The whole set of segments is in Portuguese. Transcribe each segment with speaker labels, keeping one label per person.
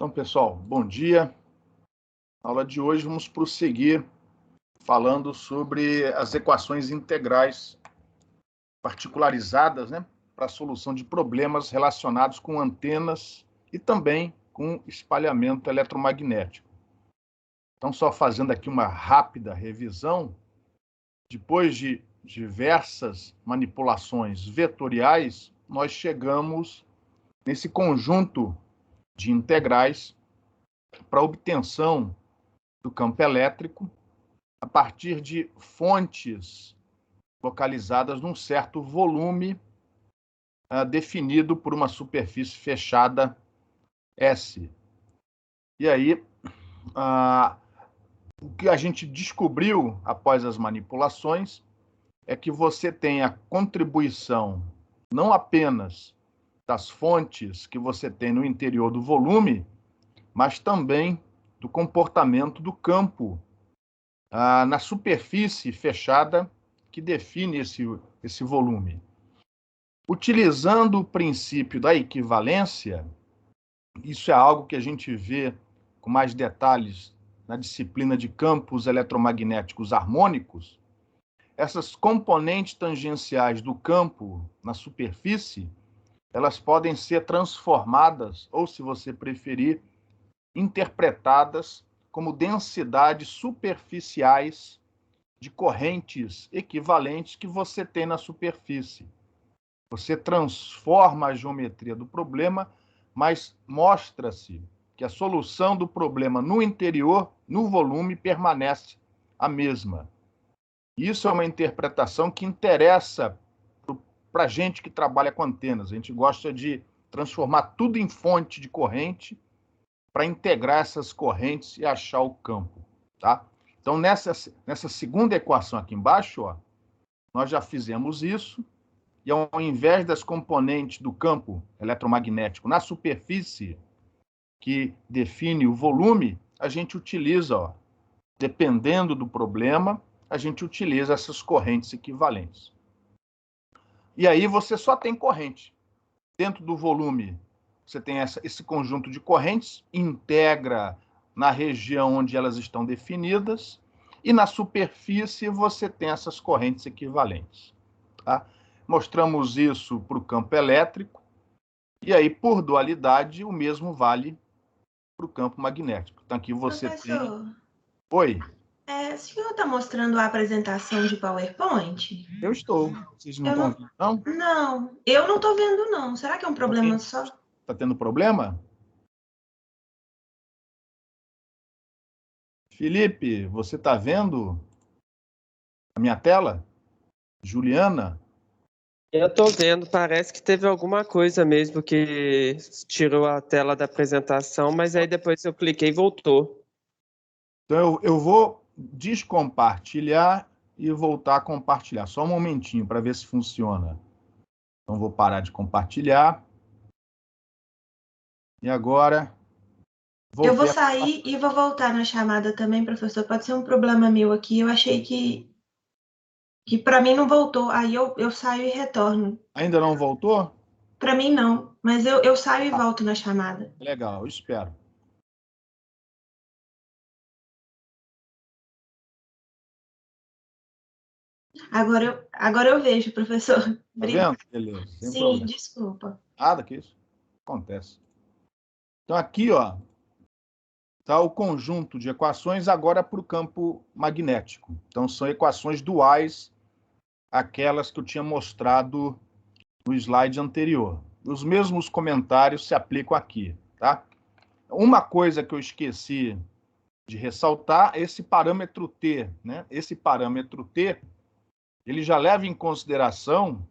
Speaker 1: Então, pessoal, bom dia. Na aula de hoje vamos prosseguir falando sobre as equações integrais particularizadas, né, para a solução de problemas relacionados com antenas e também com espalhamento eletromagnético. Então, só fazendo aqui uma rápida revisão, depois de diversas manipulações vetoriais, nós chegamos nesse conjunto de integrais para obtenção do campo elétrico a partir de fontes localizadas num certo volume definido por uma superfície fechada S. E aí, o que a gente descobriu após as manipulações é que você tem a contribuição não apenas das fontes que você tem no interior do volume, mas também do comportamento do campo na superfície fechada que define esse volume. Utilizando o princípio da equivalência, isso é algo que a gente vê com mais detalhes na disciplina de campos eletromagnéticos harmônicos, essas componentes tangenciais do campo na superfície, elas podem ser transformadas, ou, se você preferir, interpretadas como densidades superficiais de correntes equivalentes que você tem na superfície. Você transforma a geometria do problema, mas mostra-se que a solução do problema no interior, no volume, permanece a mesma. Isso é uma interpretação que interessa para a gente que trabalha com antenas. A gente gosta de transformar tudo em fonte de corrente para integrar essas correntes e achar o campo, tá? Então, nessa segunda equação aqui embaixo, ó, nós já fizemos isso, e ao invés das componentes do campo eletromagnético na superfície, que define o volume, a gente utiliza, ó, dependendo do problema, a gente utiliza essas correntes equivalentes. E aí você só tem corrente. Dentro do volume, você tem esse conjunto de correntes, integra na região onde elas estão definidas, e na superfície você tem essas correntes equivalentes. Tá? Mostramos isso para o campo elétrico, e aí, por dualidade, o mesmo vale para o campo magnético. Então, aqui você
Speaker 2: Professor,
Speaker 1: tem... Oi?
Speaker 2: o senhor está mostrando a apresentação de PowerPoint?
Speaker 1: Eu estou. Vocês não estão vendo, não?
Speaker 2: Não, eu não estou vendo, não. Será que é um problema só?
Speaker 1: Está tendo problema? Felipe, você está vendo a minha tela? Juliana?
Speaker 3: Eu tô vendo, parece que teve alguma coisa mesmo que tirou a tela da apresentação, mas aí depois eu cliquei e voltou.
Speaker 1: Então, eu vou descompartilhar e voltar a compartilhar. Só um momentinho para ver se funciona. Então, vou parar de compartilhar. E agora...
Speaker 2: Eu vou sair e vou voltar na chamada também, professor. Pode ser um problema meu aqui. Eu achei que para mim não voltou. Aí eu saio e retorno.
Speaker 1: Ainda não voltou?
Speaker 2: Para mim não, mas eu saio e volto na chamada.
Speaker 1: Legal, eu espero.
Speaker 2: Agora eu vejo, professor.
Speaker 1: Tá vendo? Beleza, sem
Speaker 2: Sim,
Speaker 1: problema.
Speaker 2: desculpa.
Speaker 1: Nada que isso. Acontece. Então, aqui, ó, está o conjunto de equações agora para o campo magnético. Então, são equações duais, aquelas que eu tinha mostrado no slide anterior. Os mesmos comentários se aplicam aqui, tá? Uma coisa que eu esqueci de ressaltar é esse parâmetro T, né? Esse parâmetro T, ele já leva em consideração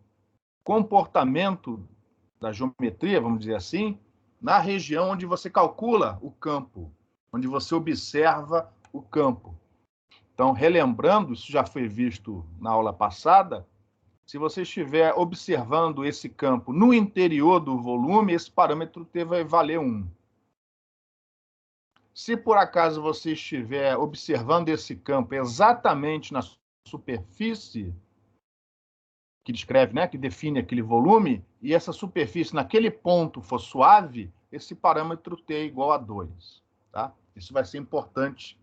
Speaker 1: comportamento da geometria, vamos dizer assim, na região onde você calcula o campo, onde você observa o campo. Então, relembrando, isso já foi visto na aula passada, se você estiver observando esse campo no interior do volume, esse parâmetro T vai valer 1. Se por acaso você estiver observando esse campo exatamente na superfície, que descreve, né, que define aquele volume, e essa superfície naquele ponto for suave, esse parâmetro T é igual a 2. Tá? Isso vai ser importante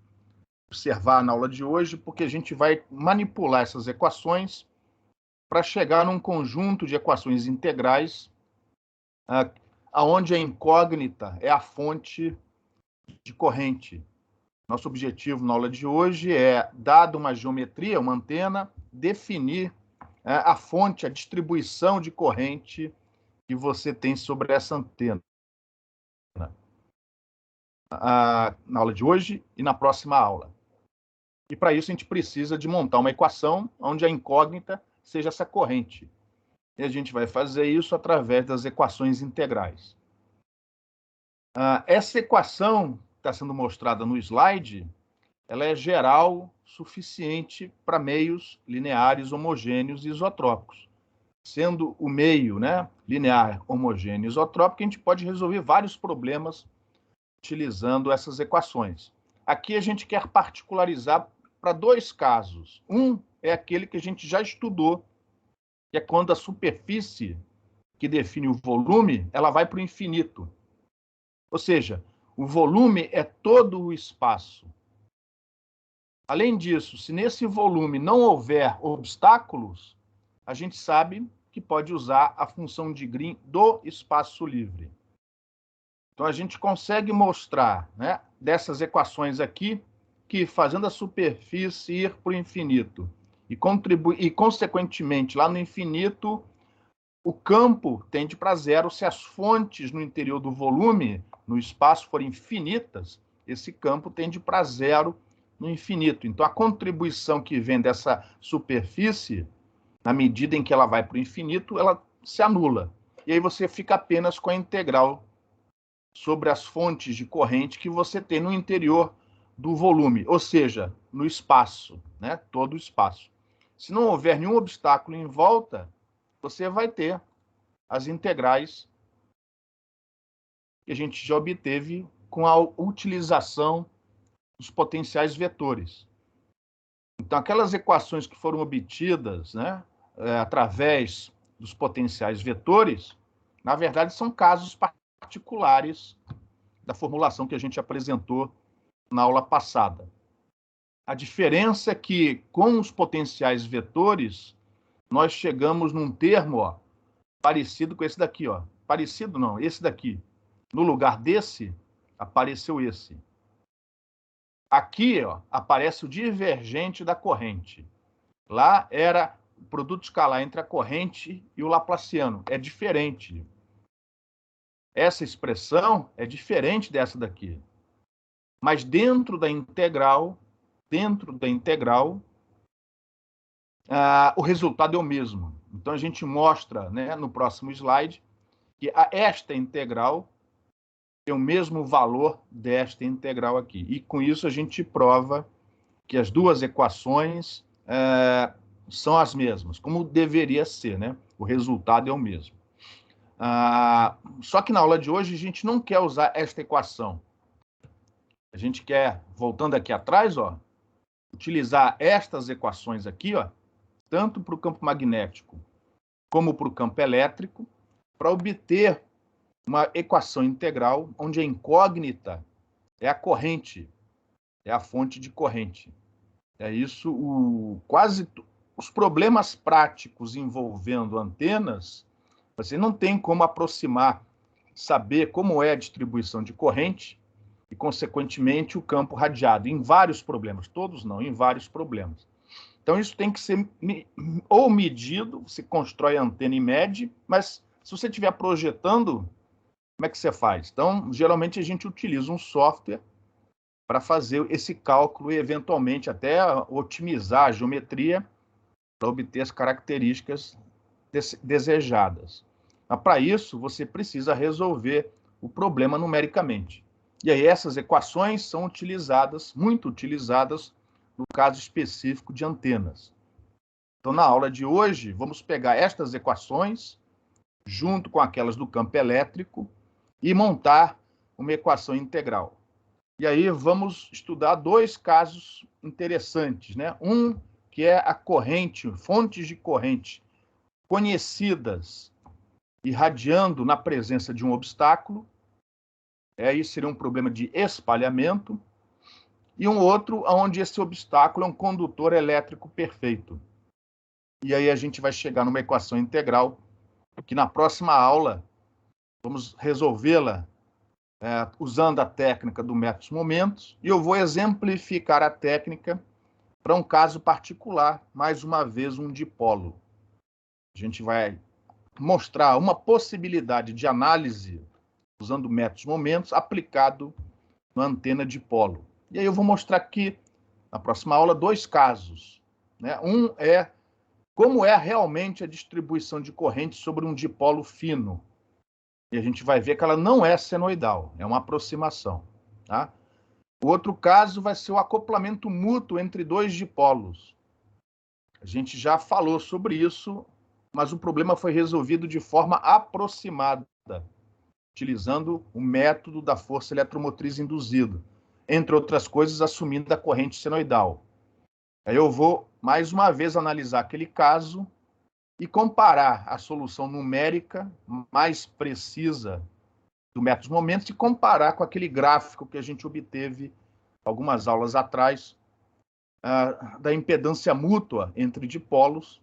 Speaker 1: observar na aula de hoje, porque a gente vai manipular essas equações para chegar num conjunto de equações integrais, onde a incógnita é a fonte de corrente. Nosso objetivo na aula de hoje é, dado uma geometria, uma antena, definir a fonte, a distribuição de corrente que você tem sobre essa antena. Na aula de hoje e na próxima aula. E para isso a gente precisa de montar uma equação onde a incógnita seja essa corrente. E a gente vai fazer isso através das equações integrais. Essa equação que está sendo mostrada no slide, ela é geral suficiente para meios lineares homogêneos e isotrópicos. Sendo o meio, né, linear, homogêneo e isotrópico, a gente pode resolver vários problemas utilizando essas equações. Aqui a gente quer particularizar para dois casos. Um é aquele que a gente já estudou, que é quando a superfície que define o volume, ela vai para o infinito. Ou seja, o volume é todo o espaço. Além disso, se nesse volume não houver obstáculos, a gente sabe que pode usar a função de Green do espaço livre. Então, a gente consegue mostrar, né, dessas equações aqui, que fazendo a superfície ir para o infinito e, consequentemente, lá no infinito, o campo tende para zero. Se as fontes no interior do volume, no espaço, forem infinitas, esse campo tende para zero no infinito. Então, a contribuição que vem dessa superfície, na medida em que ela vai para o infinito, ela se anula. E aí você fica apenas com a integral sobre as fontes de corrente que você tem no interior do volume, ou seja, no espaço, né? Todo o espaço. Se não houver nenhum obstáculo em volta, você vai ter as integrais que a gente já obteve com a utilização dos potenciais vetores. Então, aquelas equações que foram obtidas, né, através dos potenciais vetores, na verdade, são casos particulares da formulação que a gente apresentou na aula passada. A diferença é que, com os potenciais vetores, nós chegamos num termo parecido com esse daqui. Parecido não, esse daqui. No lugar desse, apareceu esse. Aqui aparece o divergente da corrente. Lá era o produto escalar entre a corrente e o laplaciano. É diferente. Essa expressão é diferente dessa daqui. Mas dentro da integral, o resultado é o mesmo. Então, a gente mostra, né, no próximo slide que esta integral tem o mesmo valor desta integral aqui. E, com isso, a gente prova que as duas equações são as mesmas, como deveria ser, né? O resultado é o mesmo. Só que na aula de hoje, a gente não quer usar esta equação. A gente quer, voltando aqui atrás, utilizar estas equações aqui, tanto para o campo magnético como para o campo elétrico, para obter uma equação integral onde a incógnita é a corrente, é a fonte de corrente. É isso, quase os problemas práticos envolvendo antenas, você não tem como aproximar, saber como é a distribuição de corrente e, consequentemente, o campo radiado, em vários problemas. Todos não, em vários problemas. Então, isso tem que ser ou medido, você constrói a antena e mede, mas se você estiver projetando, como é que você faz? Então, geralmente, a gente utiliza um software para fazer esse cálculo e, eventualmente, até otimizar a geometria para obter as características desejadas. Mas, para isso, você precisa resolver o problema numericamente. E aí, essas equações são utilizadas, muito utilizadas, no caso específico de antenas. Então, na aula de hoje, vamos pegar estas equações, junto com aquelas do campo elétrico, e montar uma equação integral. E aí vamos estudar dois casos interessantes, né? Um que é a corrente, fontes de corrente conhecidas irradiando na presença de um obstáculo, Aí seria um problema de espalhamento. E um outro onde esse obstáculo é um condutor elétrico perfeito. E aí a gente vai chegar numa equação integral, que na próxima aula vamos resolvê-la usando a técnica do método momentos, e eu vou exemplificar a técnica para um caso particular, mais uma vez um dipolo. A gente vai mostrar uma possibilidade de análise usando métodos momentos aplicado na antena dipolo. E aí eu vou mostrar aqui, na próxima aula, 2 casos. Né? Um é como é realmente a distribuição de corrente sobre um dipolo fino. E a gente vai ver que ela não é senoidal, é uma aproximação. Tá? O outro caso vai ser o acoplamento mútuo entre 2 dipolos. A gente já falou sobre isso, mas o problema foi resolvido de forma aproximada, utilizando o método da força eletromotriz induzida, entre outras coisas, assumindo a corrente senoidal. Aí eu vou, mais uma vez, analisar aquele caso e comparar a solução numérica mais precisa do método momentos e comparar com aquele gráfico que a gente obteve algumas aulas atrás, da impedância mútua entre dipolos,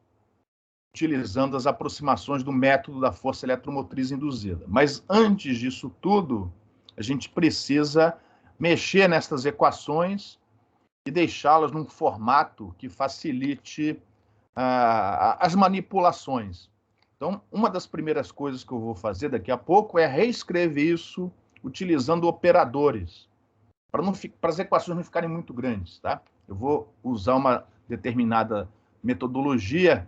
Speaker 1: utilizando as aproximações do método da força eletromotriz induzida. Mas antes disso tudo, a gente precisa mexer nessas equações e deixá-las num formato que facilite as manipulações. Então, uma das primeiras coisas que eu vou fazer daqui a pouco é reescrever isso utilizando operadores, para as equações não ficarem muito grandes, tá? Eu vou usar uma determinada metodologia,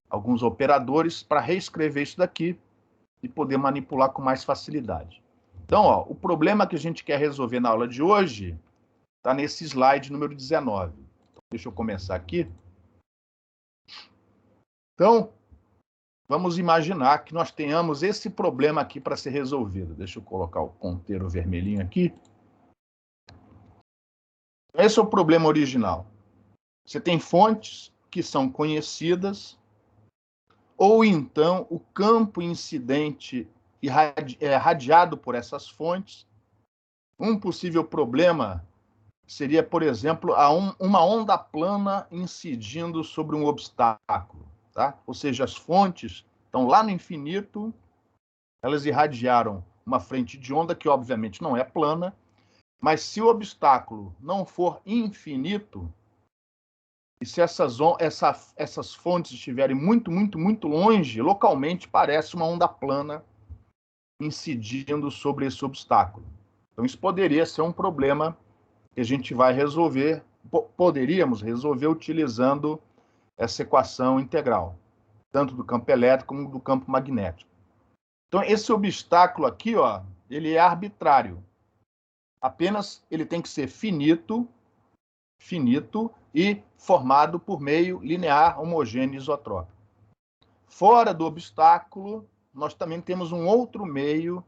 Speaker 1: alguns operadores, para reescrever isso daqui e poder manipular com mais facilidade. Então, ó, o problema que a gente quer resolver na aula de hoje está nesse slide número 19. Então, deixa eu começar aqui. Então, vamos imaginar que nós tenhamos esse problema aqui para ser resolvido. Deixa eu colocar o ponteiro vermelhinho aqui. Esse é o problema original. Você tem fontes que são conhecidas, ou então o campo incidente radiado por essas fontes. Um possível problema seria, por exemplo, uma onda plana incidindo sobre um obstáculo. Tá? Ou seja, as fontes estão lá no infinito, elas irradiaram uma frente de onda que, obviamente, não é plana, mas se o obstáculo não for infinito, e se essas fontes estiverem muito, muito, muito longe, localmente parece uma onda plana incidindo sobre esse obstáculo. Então, isso poderia ser um problema que a gente vai resolver, poderíamos resolver utilizando essa equação integral, tanto do campo elétrico como do campo magnético. Então, esse obstáculo aqui, ó, ele é arbitrário. Apenas ele tem que ser finito e formado por meio linear, homogêneo e isotrópico. Fora do obstáculo, nós também temos um outro meio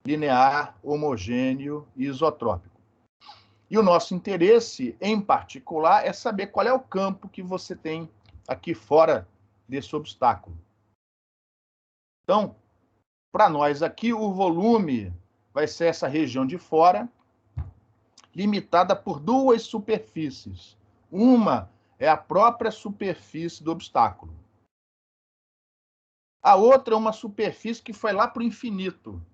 Speaker 1: linear, homogêneo e isotrópico. E o nosso interesse, em particular, é saber qual é o campo que você tem aqui fora desse obstáculo. Então, para nós aqui, o volume vai ser essa região de fora, limitada por 2 superfícies. Uma é a própria superfície do obstáculo. A outra é uma superfície que foi lá para o infinito.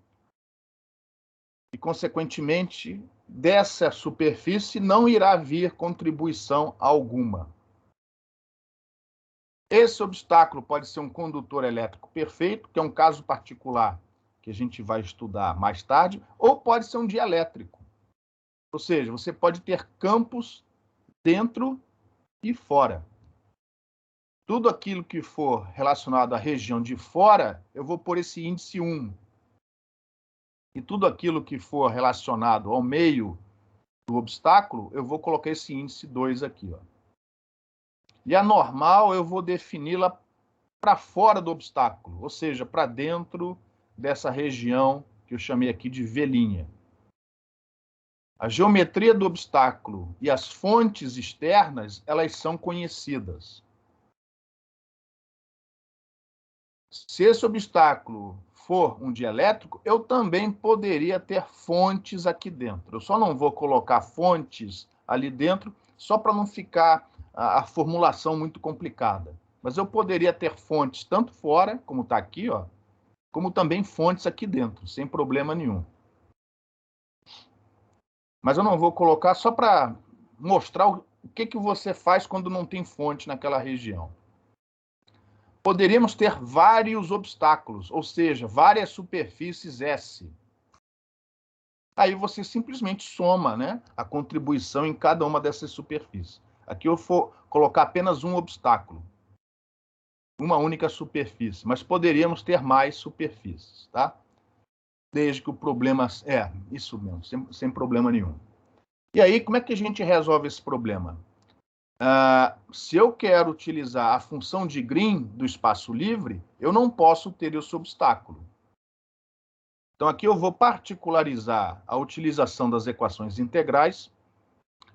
Speaker 1: E, consequentemente, dessa superfície não irá vir contribuição alguma. Esse obstáculo pode ser um condutor elétrico perfeito, que é um caso particular que a gente vai estudar mais tarde, ou pode ser um dielétrico. Ou seja, você pode ter campos dentro e fora. Tudo aquilo que for relacionado à região de fora, eu vou pôr esse índice 1. E tudo aquilo que for relacionado ao meio do obstáculo, eu vou colocar esse índice 2 aqui. Ó. E a normal, eu vou defini-la para fora do obstáculo, ou seja, para dentro dessa região que eu chamei aqui de V'. A geometria do obstáculo e as fontes externas, elas são conhecidas. Se esse obstáculo for um dielétrico, eu também poderia ter fontes aqui dentro. Eu só não vou colocar fontes ali dentro, só para não ficar a formulação muito complicada. Mas eu poderia ter fontes tanto fora, como está aqui, ó, como também fontes aqui dentro, sem problema nenhum. Mas eu não vou colocar só para mostrar o que você faz quando não tem fonte naquela região. Poderíamos ter vários obstáculos, ou seja, várias superfícies S. Aí você simplesmente soma, né, a contribuição em cada uma dessas superfícies. Aqui eu vou colocar apenas um obstáculo, uma única superfície, mas poderíamos ter mais superfícies, tá? Desde que o problema... isso mesmo, sem problema nenhum. E aí, como é que a gente resolve esse problema? Se eu quero utilizar a função de Green do espaço livre, eu não posso ter esse obstáculo. Então, aqui eu vou particularizar a utilização das equações integrais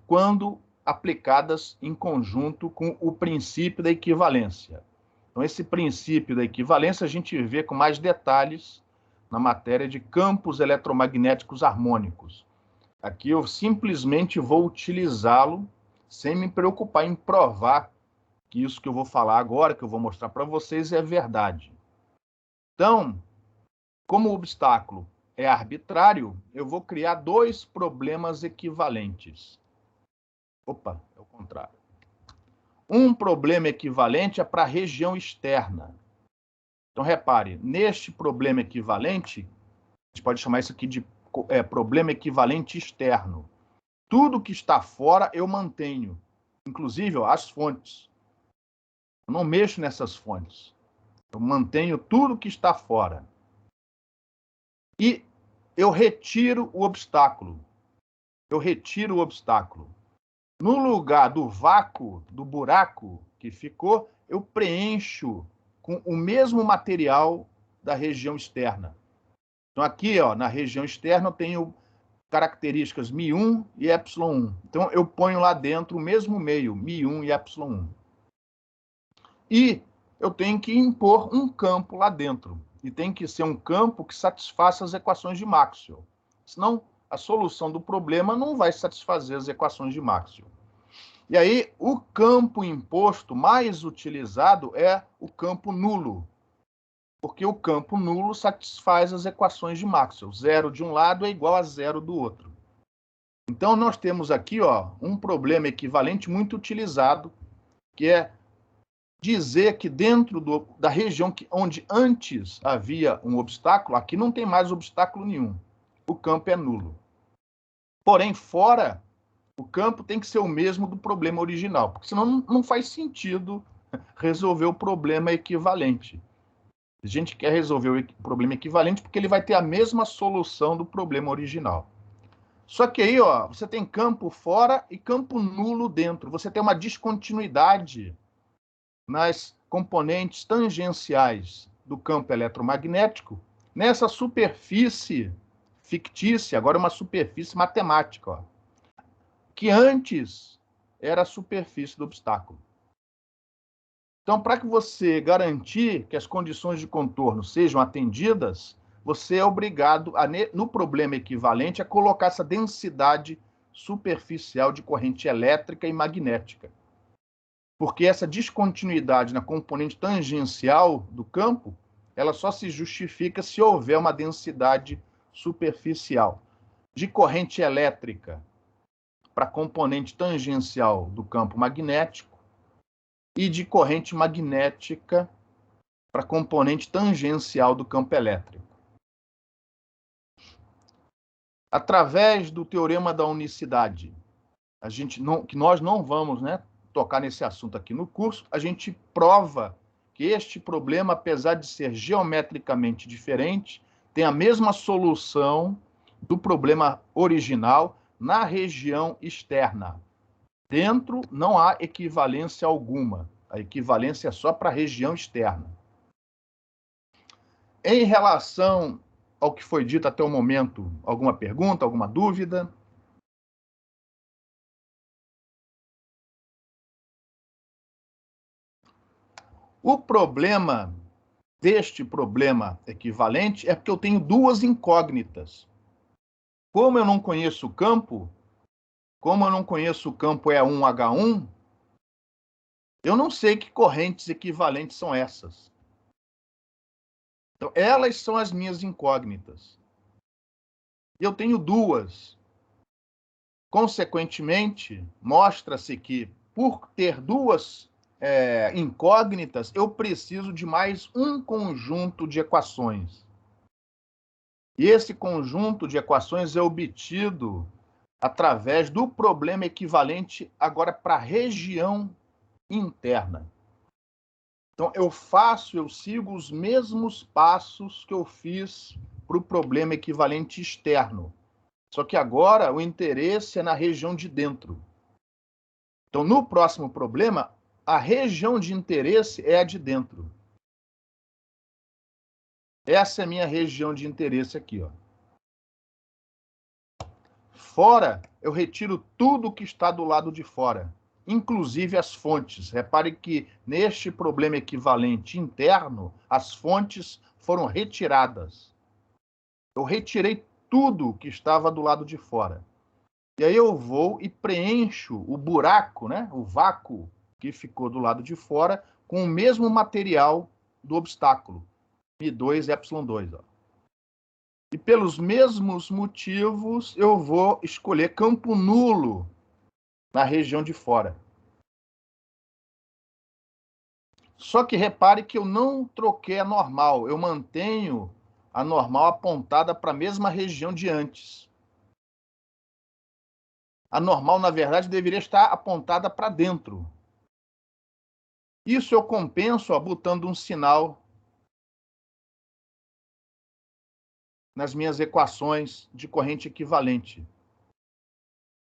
Speaker 1: quando aplicadas em conjunto com o princípio da equivalência. Então, esse princípio da equivalência a gente vê com mais detalhes na matéria de campos eletromagnéticos harmônicos. Aqui eu simplesmente vou utilizá-lo sem me preocupar em provar que isso que eu vou falar agora, que eu vou mostrar para vocês, é verdade. Então, como o obstáculo é arbitrário, eu vou criar dois problemas equivalentes. Opa, é o contrário. Um problema equivalente é para a região externa. Então, repare, neste problema equivalente, a gente pode chamar isso aqui de problema equivalente externo. Tudo que está fora eu mantenho, inclusive ó, as fontes. Eu não mexo nessas fontes. Eu mantenho tudo que está fora. E eu retiro o obstáculo. Eu retiro o obstáculo. No lugar do vácuo, do buraco que ficou, eu preencho com o mesmo material da região externa. Então, aqui, ó, na região externa, eu tenho características μ1 e ε1. Então, eu ponho lá dentro o mesmo meio, μ1 e ε1. E eu tenho que impor um campo lá dentro. E tem que ser um campo que satisfaça as equações de Maxwell. Senão, a solução do problema não vai satisfazer as equações de Maxwell. E aí, o campo imposto mais utilizado é o campo nulo. Porque o campo nulo satisfaz as equações de Maxwell. Zero de um lado é igual a zero do outro. Então, nós temos aqui ó, um problema equivalente muito utilizado, que é dizer que dentro da região onde antes havia um obstáculo, aqui não tem mais obstáculo nenhum. O campo é nulo. Porém, fora, o campo tem que ser o mesmo do problema original, porque senão não faz sentido resolver o problema equivalente. A gente quer resolver o problema equivalente porque ele vai ter a mesma solução do problema original. Só que aí, ó, você tem campo fora e campo nulo dentro. Você tem uma descontinuidade nas componentes tangenciais do campo eletromagnético nessa superfície fictícia, agora uma superfície matemática, ó, que antes era a superfície do obstáculo. Então, para que você garantir que as condições de contorno sejam atendidas, você é obrigado, no problema equivalente, a colocar essa densidade superficial de corrente elétrica e magnética. Porque essa descontinuidade na componente tangencial do campo, ela só se justifica se houver uma densidade superficial de corrente elétrica para a componente tangencial do campo magnético e de corrente magnética para a componente tangencial do campo elétrico. Através do teorema da unicidade, que nós não vamos, né, tocar nesse assunto aqui no curso, a gente prova que este problema, apesar de ser geometricamente diferente, tem a mesma solução do problema original na região externa. Dentro não há equivalência alguma. A equivalência é só para a região externa. Em relação ao que foi dito até o momento, alguma pergunta, alguma dúvida? O problema deste problema equivalente é porque eu tenho duas incógnitas. Como eu não conheço o campo, E1H1, eu não sei que correntes equivalentes são essas. Então, elas são as minhas incógnitas. Eu tenho duas. Consequentemente, mostra-se que, por ter duas incógnitas, eu preciso de mais um conjunto de equações. E esse conjunto de equações é obtido através do problema equivalente agora para a região interna. Então, eu sigo os mesmos passos que eu fiz para o problema equivalente externo. Só que agora o interesse é na região de dentro. Então, no próximo problema, a região de interesse é a de dentro. Essa é a minha região de interesse aqui, ó. Fora, eu retiro tudo que está do lado de fora, inclusive as fontes. Repare que neste problema equivalente interno, as fontes foram retiradas. Eu retirei tudo que estava do lado de fora. E aí eu vou e preencho o buraco, né, o vácuo que ficou do lado de fora, com o mesmo material do obstáculo, μ2, ε2. Ó. E pelos mesmos motivos, eu vou escolher campo nulo na região de fora. Só que repare que eu não troquei a normal, eu mantenho a normal apontada para a mesma região de antes. A normal, na verdade, deveria estar apontada para dentro. Isso eu compenso botando um sinal nas minhas equações de corrente equivalente.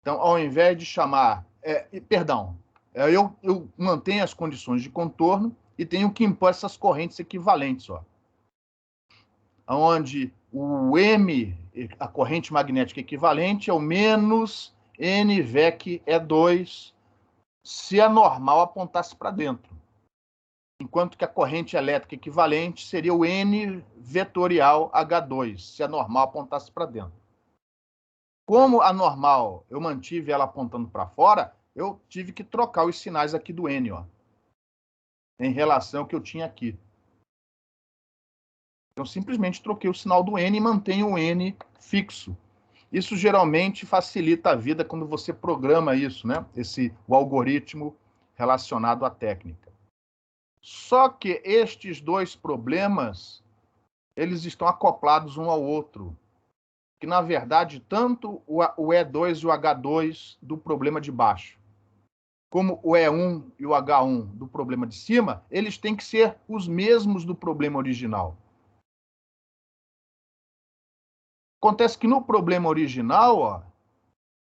Speaker 1: Então, ao invés de chamar... eu mantenho as condições de contorno e tenho que impor essas correntes equivalentes, ó. Onde o M, a corrente magnética equivalente, é o menos NVEC E2, se a normal apontasse para dentro. Enquanto que a corrente elétrica equivalente seria o N vetorial H2, se a normal apontasse para dentro. Como a normal eu mantive ela apontando para fora, eu tive que trocar os sinais aqui do N, ó, em relação ao que eu tinha aqui. Eu simplesmente troquei o sinal do N e mantenho o N fixo. Isso geralmente facilita a vida quando você programa isso, né? O algoritmo relacionado à técnica. Só que estes dois problemas, eles estão acoplados um ao outro. Que, na verdade, tanto o E2 e o H2 do problema de baixo, como o E1 e o H1 do problema de cima, eles têm que ser os mesmos do problema original. Acontece que no problema original, ó,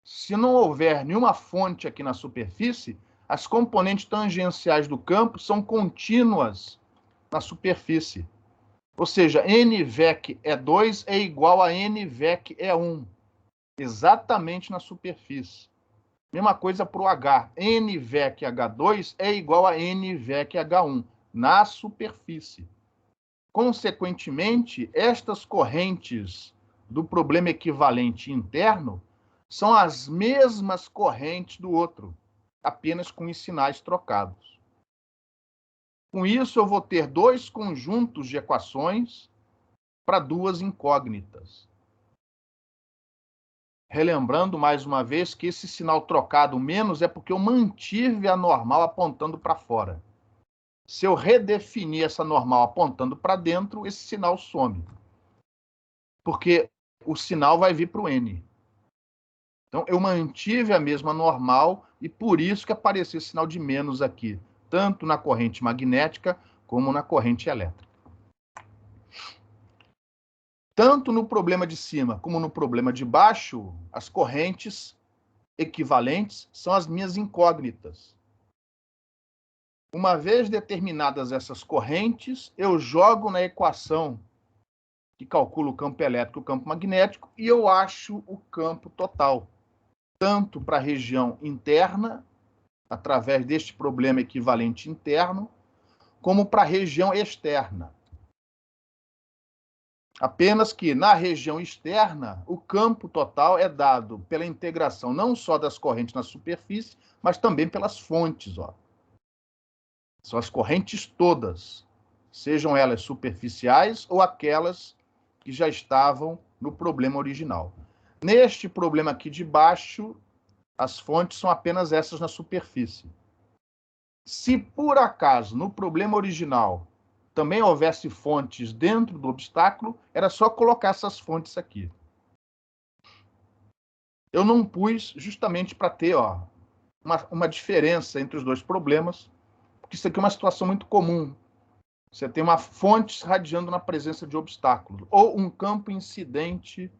Speaker 1: se não houver nenhuma fonte aqui na superfície, as componentes tangenciais do campo são contínuas na superfície. Ou seja, NVEC E2 é igual a NVEC E1, exatamente na superfície. Mesma coisa para o H. NVEC H2 é igual a NVEC H1, na superfície. Consequentemente, estas correntes do problema equivalente interno são as mesmas correntes do outro, apenas com os sinais trocados. Com isso, eu vou ter dois conjuntos de equações para duas incógnitas. Relembrando mais uma vez que esse sinal trocado menos é porque eu mantive a normal apontando para fora. Se eu redefinir essa normal apontando para dentro, esse sinal some. Porque o sinal vai vir para o N. Então, eu mantive a mesma normal e por isso que apareceu esse sinal de menos aqui, tanto na corrente magnética como na corrente elétrica. Tanto no problema de cima como no problema de baixo, as correntes equivalentes são as minhas incógnitas. Uma vez determinadas essas correntes, eu jogo na equação que calcula o campo elétrico e o campo magnético e eu acho o campo total, tanto para a região interna, através deste problema equivalente interno, como para a região externa, Apenas que, na região externa, o campo total é dado pela integração não só das correntes na superfície, mas também pelas fontes. Ó. São as correntes todas, sejam elas superficiais ou aquelas que já estavam no problema original. Neste problema aqui de baixo, as fontes são apenas essas na superfície. Se, por acaso, no problema original, também houvesse fontes dentro do obstáculo, era só colocar essas fontes aqui. Eu não pus justamente para ter uma diferença entre os dois problemas, porque isso aqui é uma situação muito comum. Você tem uma fonte radiando na presença de obstáculos, ou um campo incidente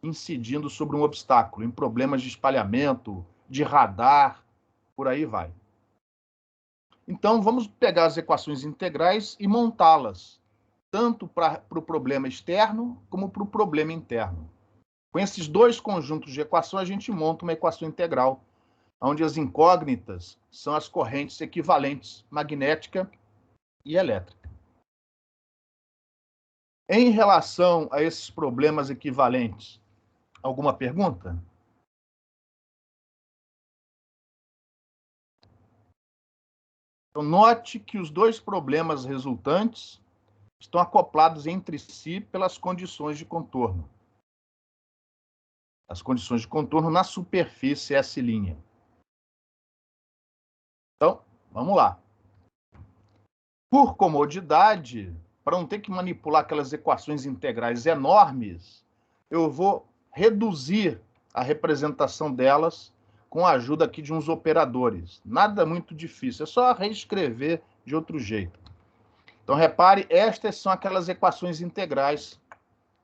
Speaker 1: incidindo sobre um obstáculo, em problemas de espalhamento, de radar, por aí vai. Então, vamos pegar as equações integrais e montá-las, tanto para o problema externo como para o problema interno. Com esses dois conjuntos de equações, a gente monta uma equação integral, onde as incógnitas são as correntes equivalentes magnética e elétrica. Em relação a esses problemas equivalentes, alguma pergunta? Então, note que os dois problemas resultantes estão acoplados entre si pelas condições de contorno. As condições de contorno na superfície S'. Então, vamos lá. Por comodidade, para não ter que manipular aquelas equações integrais enormes, eu vou reduzir a representação delas com a ajuda aqui de uns operadores. Nada muito difícil, é só reescrever de outro jeito. Então, repare, estas são aquelas equações integrais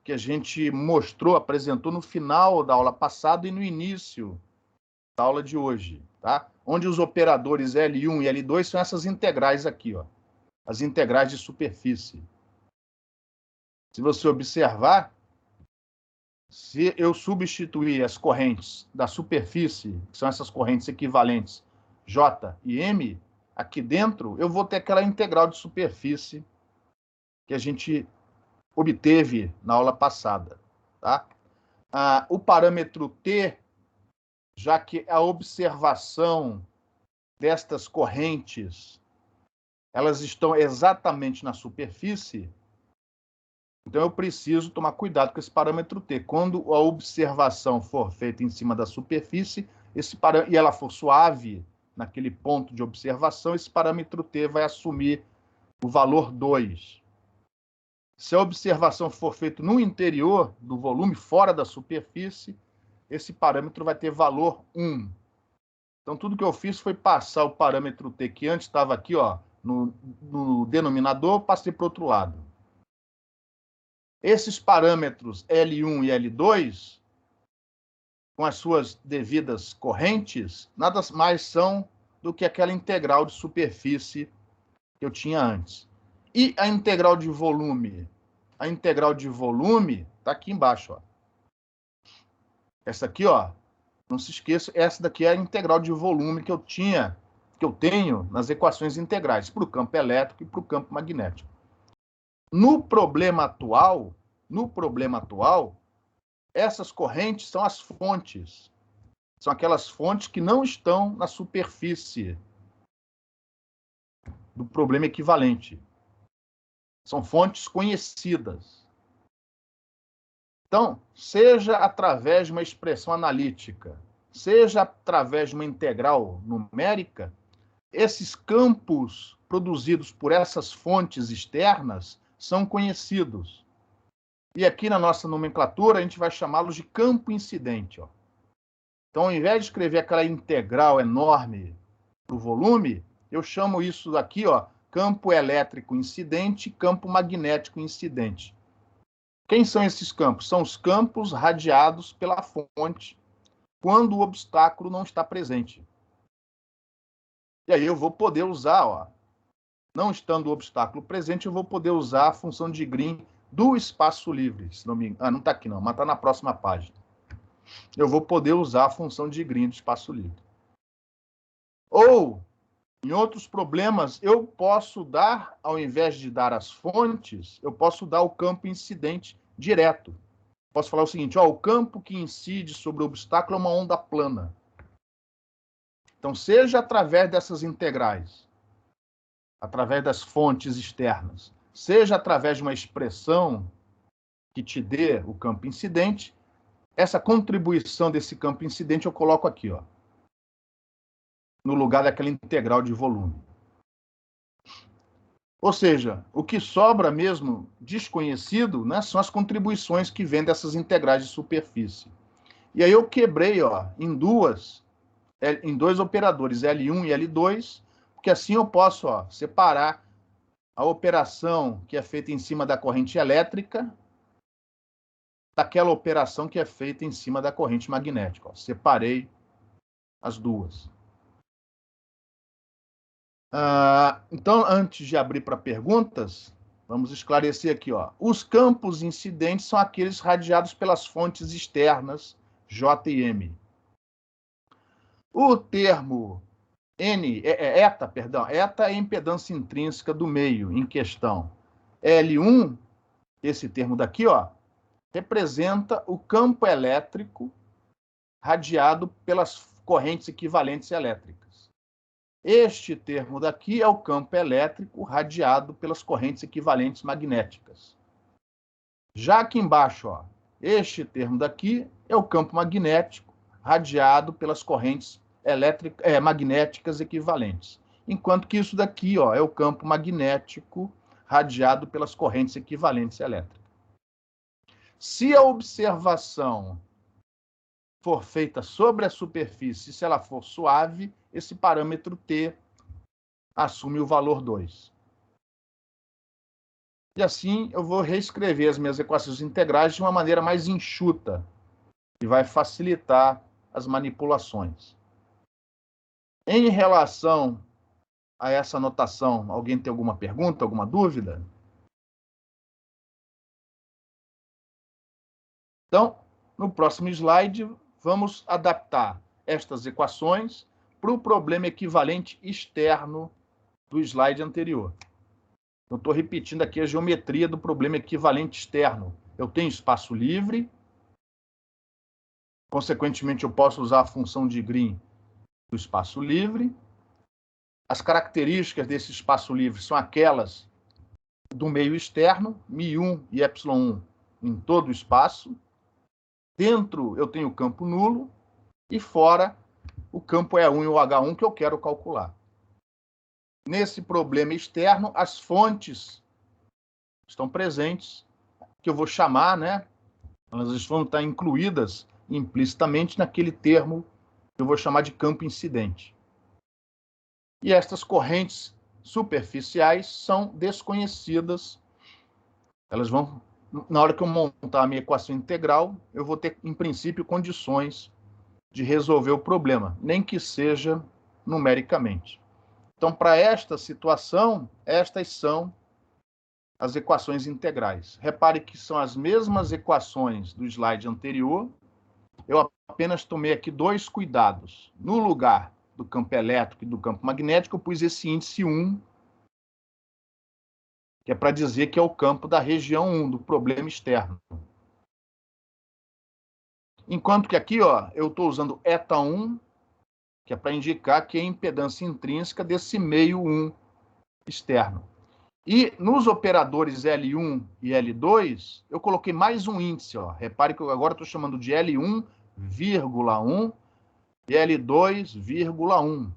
Speaker 1: que a gente mostrou, apresentou no final da aula passada e no início da aula de hoje, tá? Onde os operadores L1 e L2 são essas integrais aqui, ó, as integrais de superfície. Se você observar, se eu substituir as correntes da superfície, que são essas correntes equivalentes J e M, aqui dentro, eu vou ter aquela integral de superfície que a gente obteve na aula passada. Tá? O parâmetro T, já que a observação destas correntes, elas estão exatamente na superfície, então eu preciso tomar cuidado com esse parâmetro T. Quando a observação for feita em cima da superfície, e ela for suave naquele ponto de observação, esse parâmetro T vai assumir o valor 2. Se a observação for feita no interior do volume, fora da superfície, esse parâmetro vai ter valor 1. Então, tudo que eu fiz foi passar o parâmetro T, que antes estava aqui, ó, no denominador, passei para o outro lado. Esses parâmetros L1 e L2, com as suas devidas correntes, nada mais são do que aquela integral de superfície que eu tinha antes. E a integral de volume? A integral de volume está aqui embaixo. Ó. Essa aqui, ó, não se esqueça, essa daqui é a integral de volume que eu tenho nas equações integrais, para o campo elétrico e para o campo magnético. No problema atual, essas correntes são as fontes. São aquelas fontes que não estão na superfície do problema equivalente. São fontes conhecidas. Então, seja através de uma expressão analítica, seja através de uma integral numérica, esses campos produzidos por essas fontes externas são conhecidos. E aqui na nossa nomenclatura, a gente vai chamá-los de campo incidente. Ó. Então, ao invés de escrever aquela integral enorme para o volume, eu chamo isso daqui, ó, campo elétrico incidente, campo magnético incidente. Quem são esses campos? São os campos radiados pela fonte quando o obstáculo não está presente. E aí eu vou poder usar, ó, não estando o obstáculo presente, eu vou poder usar a função de Green do espaço livre. Se não me engano, não está aqui não, mas está na próxima página. Eu vou poder usar a função de Green do espaço livre. Ou, em outros problemas, eu posso dar, ao invés de dar as fontes, eu posso dar o campo incidente direto. Posso falar o seguinte, ó, o campo que incide sobre o obstáculo é uma onda plana. Então, seja através dessas integrais, através das fontes externas, seja através de uma expressão que te dê o campo incidente, essa contribuição desse campo incidente eu coloco aqui, ó, no lugar daquela integral de volume. Ou seja, o que sobra mesmo desconhecido, né, são as contribuições que vêm dessas integrais de superfície. E aí eu quebrei, ó, em dois operadores, L1 e L2, porque assim eu posso, ó, separar a operação que é feita em cima da corrente elétrica daquela operação que é feita em cima da corrente magnética. Ó. Separei as duas. Então, antes de abrir para perguntas, vamos esclarecer aqui. Ó. Os campos incidentes são aqueles radiados pelas fontes externas, J e M. O termo eta é a impedância intrínseca do meio em questão. L1, esse termo daqui, ó, representa o campo elétrico radiado pelas correntes equivalentes elétricas. Este termo daqui é o campo elétrico radiado pelas correntes equivalentes magnéticas. Já aqui embaixo, ó, este termo daqui é o campo magnético radiado pelas correntes magnéticas equivalentes. Enquanto que isso daqui, ó, é o campo magnético radiado pelas correntes equivalentes elétricas. Se a observação for feita sobre a superfície, se ela for suave, esse parâmetro T assume o valor 2. E assim eu vou reescrever as minhas equações integrais de uma maneira mais enxuta, que vai facilitar as manipulações. Em relação a essa notação, alguém tem alguma pergunta, alguma dúvida? Então, no próximo slide, vamos adaptar estas equações para o problema equivalente externo do slide anterior. Eu estou repetindo aqui a geometria do problema equivalente externo. Eu tenho espaço livre, consequentemente, eu posso usar a função de Green do espaço livre. As características desse espaço livre são aquelas do meio externo, μ1 e ε1 em todo o espaço. Dentro eu tenho o campo nulo e fora o campo E1 e o H1 que eu quero calcular. Nesse problema externo, as fontes estão presentes, que eu vou chamar, né? Elas vão estar incluídas implicitamente naquele termo que eu vou chamar de campo incidente. E estas correntes superficiais são desconhecidas. Elas vão, na hora que eu montar a minha equação integral, eu vou ter, em princípio, condições de resolver o problema, nem que seja numericamente. Então, para esta situação, estas são as equações integrais. Repare que são as mesmas equações do slide anterior. Eu apenas tomei aqui 2 cuidados. No lugar do campo elétrico e do campo magnético, eu pus esse índice 1, que é para dizer que é o campo da região 1, do problema externo. Enquanto que aqui, ó, eu estou usando eta1, que é para indicar que é a impedância intrínseca desse meio 1 externo. E nos operadores L1 e L2, eu coloquei mais um índice. Ó. Repare que eu agora estou chamando de L1,1 e L2,1.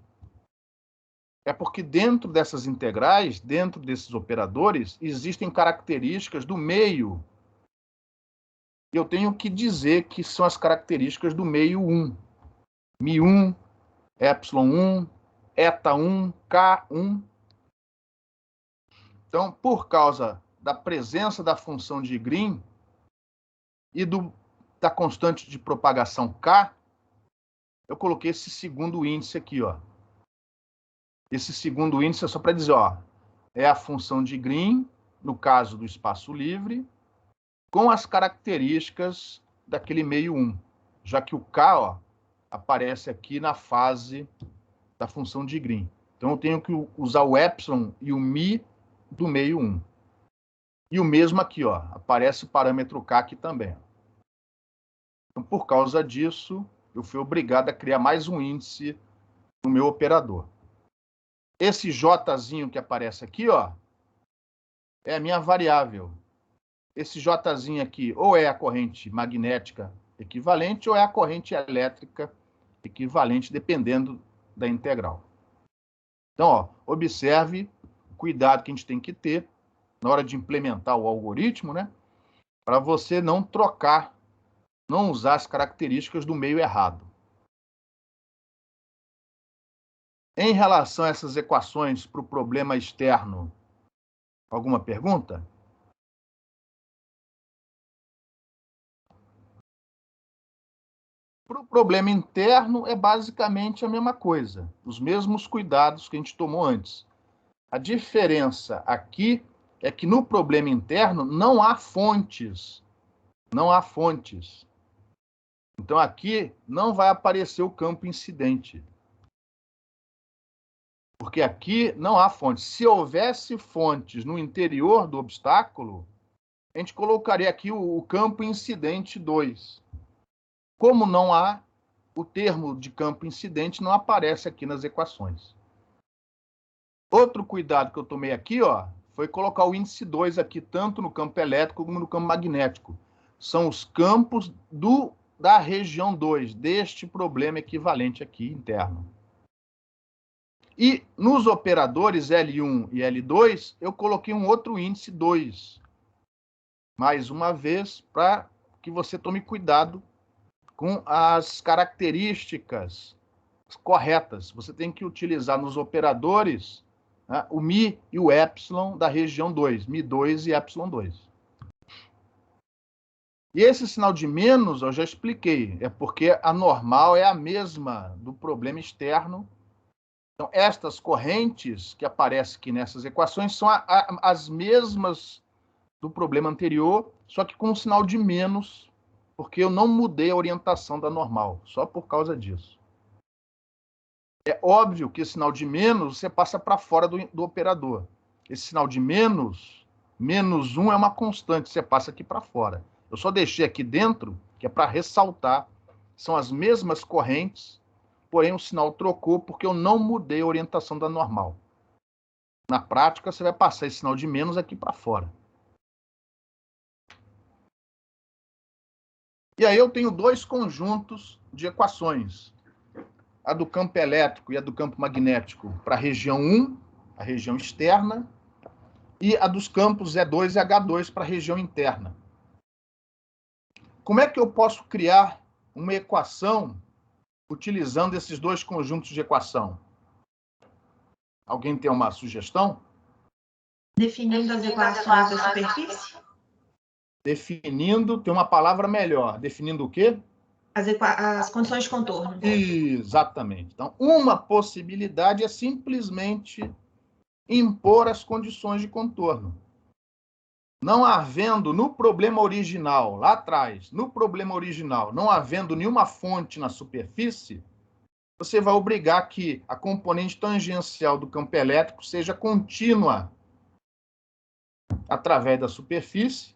Speaker 1: É porque dentro dessas integrais, dentro desses operadores, existem características do meio. Eu tenho que dizer que são as características do meio 1. μ1, ε1, eta1, k1. Então, por causa da presença da função de Green e da constante de propagação K, eu coloquei esse segundo índice aqui, ó. Esse segundo índice é só para dizer, ó, é a função de Green, no caso do espaço livre, com as características daquele meio 1, já que o K, ó, aparece aqui na fase da função de Green. Então, eu tenho que usar o epsilon e o mi do meio 1. E o mesmo aqui, ó, aparece o parâmetro K aqui também. Então, por causa disso, eu fui obrigado a criar mais um índice no meu operador. Esse Jzinho que aparece aqui, ó, é a minha variável. Esse Jzinho aqui ou é a corrente magnética equivalente ou é a corrente elétrica equivalente, dependendo da integral. Então, ó, observe o cuidado que a gente tem que ter na hora de implementar o algoritmo, né? Para você não trocar, não usar as características do meio errado. Em relação a essas equações para o problema externo, alguma pergunta? Para o problema interno, é basicamente a mesma coisa, os mesmos cuidados que a gente tomou antes. A diferença aqui é que no problema interno não há fontes. Não há fontes. Então, aqui não vai aparecer o campo incidente. Porque aqui não há fontes. Se houvesse fontes no interior do obstáculo, a gente colocaria aqui o campo incidente 2. Como não há, o termo de campo incidente não aparece aqui nas equações. Outro cuidado que eu tomei aqui, ó, foi colocar o índice 2 aqui, tanto no campo elétrico como no campo magnético. São os campos da região 2, deste problema equivalente aqui interno. E nos operadores L1 e L2, eu coloquei um outro índice 2. Mais uma vez, para que você tome cuidado com as características corretas. Você tem que utilizar nos operadores, né, o Mi e o Epsilon da região 2, Mi2 e Epsilon 2. E esse sinal de menos, eu já expliquei, é porque a normal é a mesma do problema externo. Então, estas correntes que aparecem aqui nessas equações são as mesmas do problema anterior, só que com um sinal de menos, porque eu não mudei a orientação da normal, só por causa disso. É óbvio que esse sinal de menos você passa para fora do operador. Esse sinal de menos 1 é uma constante, você passa aqui para fora. Eu só deixei aqui dentro, que é para ressaltar, são as mesmas correntes, porém o sinal trocou porque eu não mudei a orientação da normal. Na prática, você vai passar esse sinal de menos aqui para fora. E aí eu tenho dois conjuntos de equações. A do campo elétrico e a do campo magnético para a região 1, a região externa, e a dos campos E2 e H2 para a região interna. Como é que eu posso criar uma equação utilizando esses dois conjuntos de equação? Alguém tem uma sugestão?
Speaker 2: Definindo as equações da superfície?
Speaker 1: Definindo, tem uma palavra melhor. Definindo o quê?
Speaker 2: As condições de contorno.
Speaker 1: Exatamente. Então, uma possibilidade é simplesmente impor as condições de contorno. Não havendo no problema original, lá atrás, no problema original, não havendo nenhuma fonte na superfície, você vai obrigar que a componente tangencial do campo elétrico seja contínua através da superfície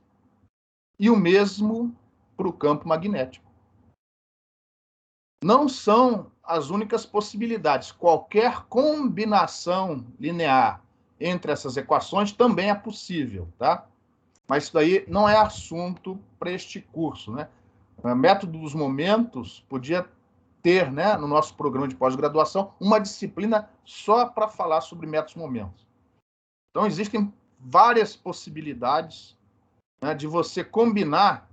Speaker 1: e o mesmo para o campo magnético. Não são as únicas possibilidades. Qualquer combinação linear entre essas equações também é possível, tá? Mas isso daí não é assunto para este curso, né? O método dos momentos podia ter, né, no nosso programa de pós-graduação, uma disciplina só para falar sobre métodos momentos. Então, existem várias possibilidades, né, de você combinar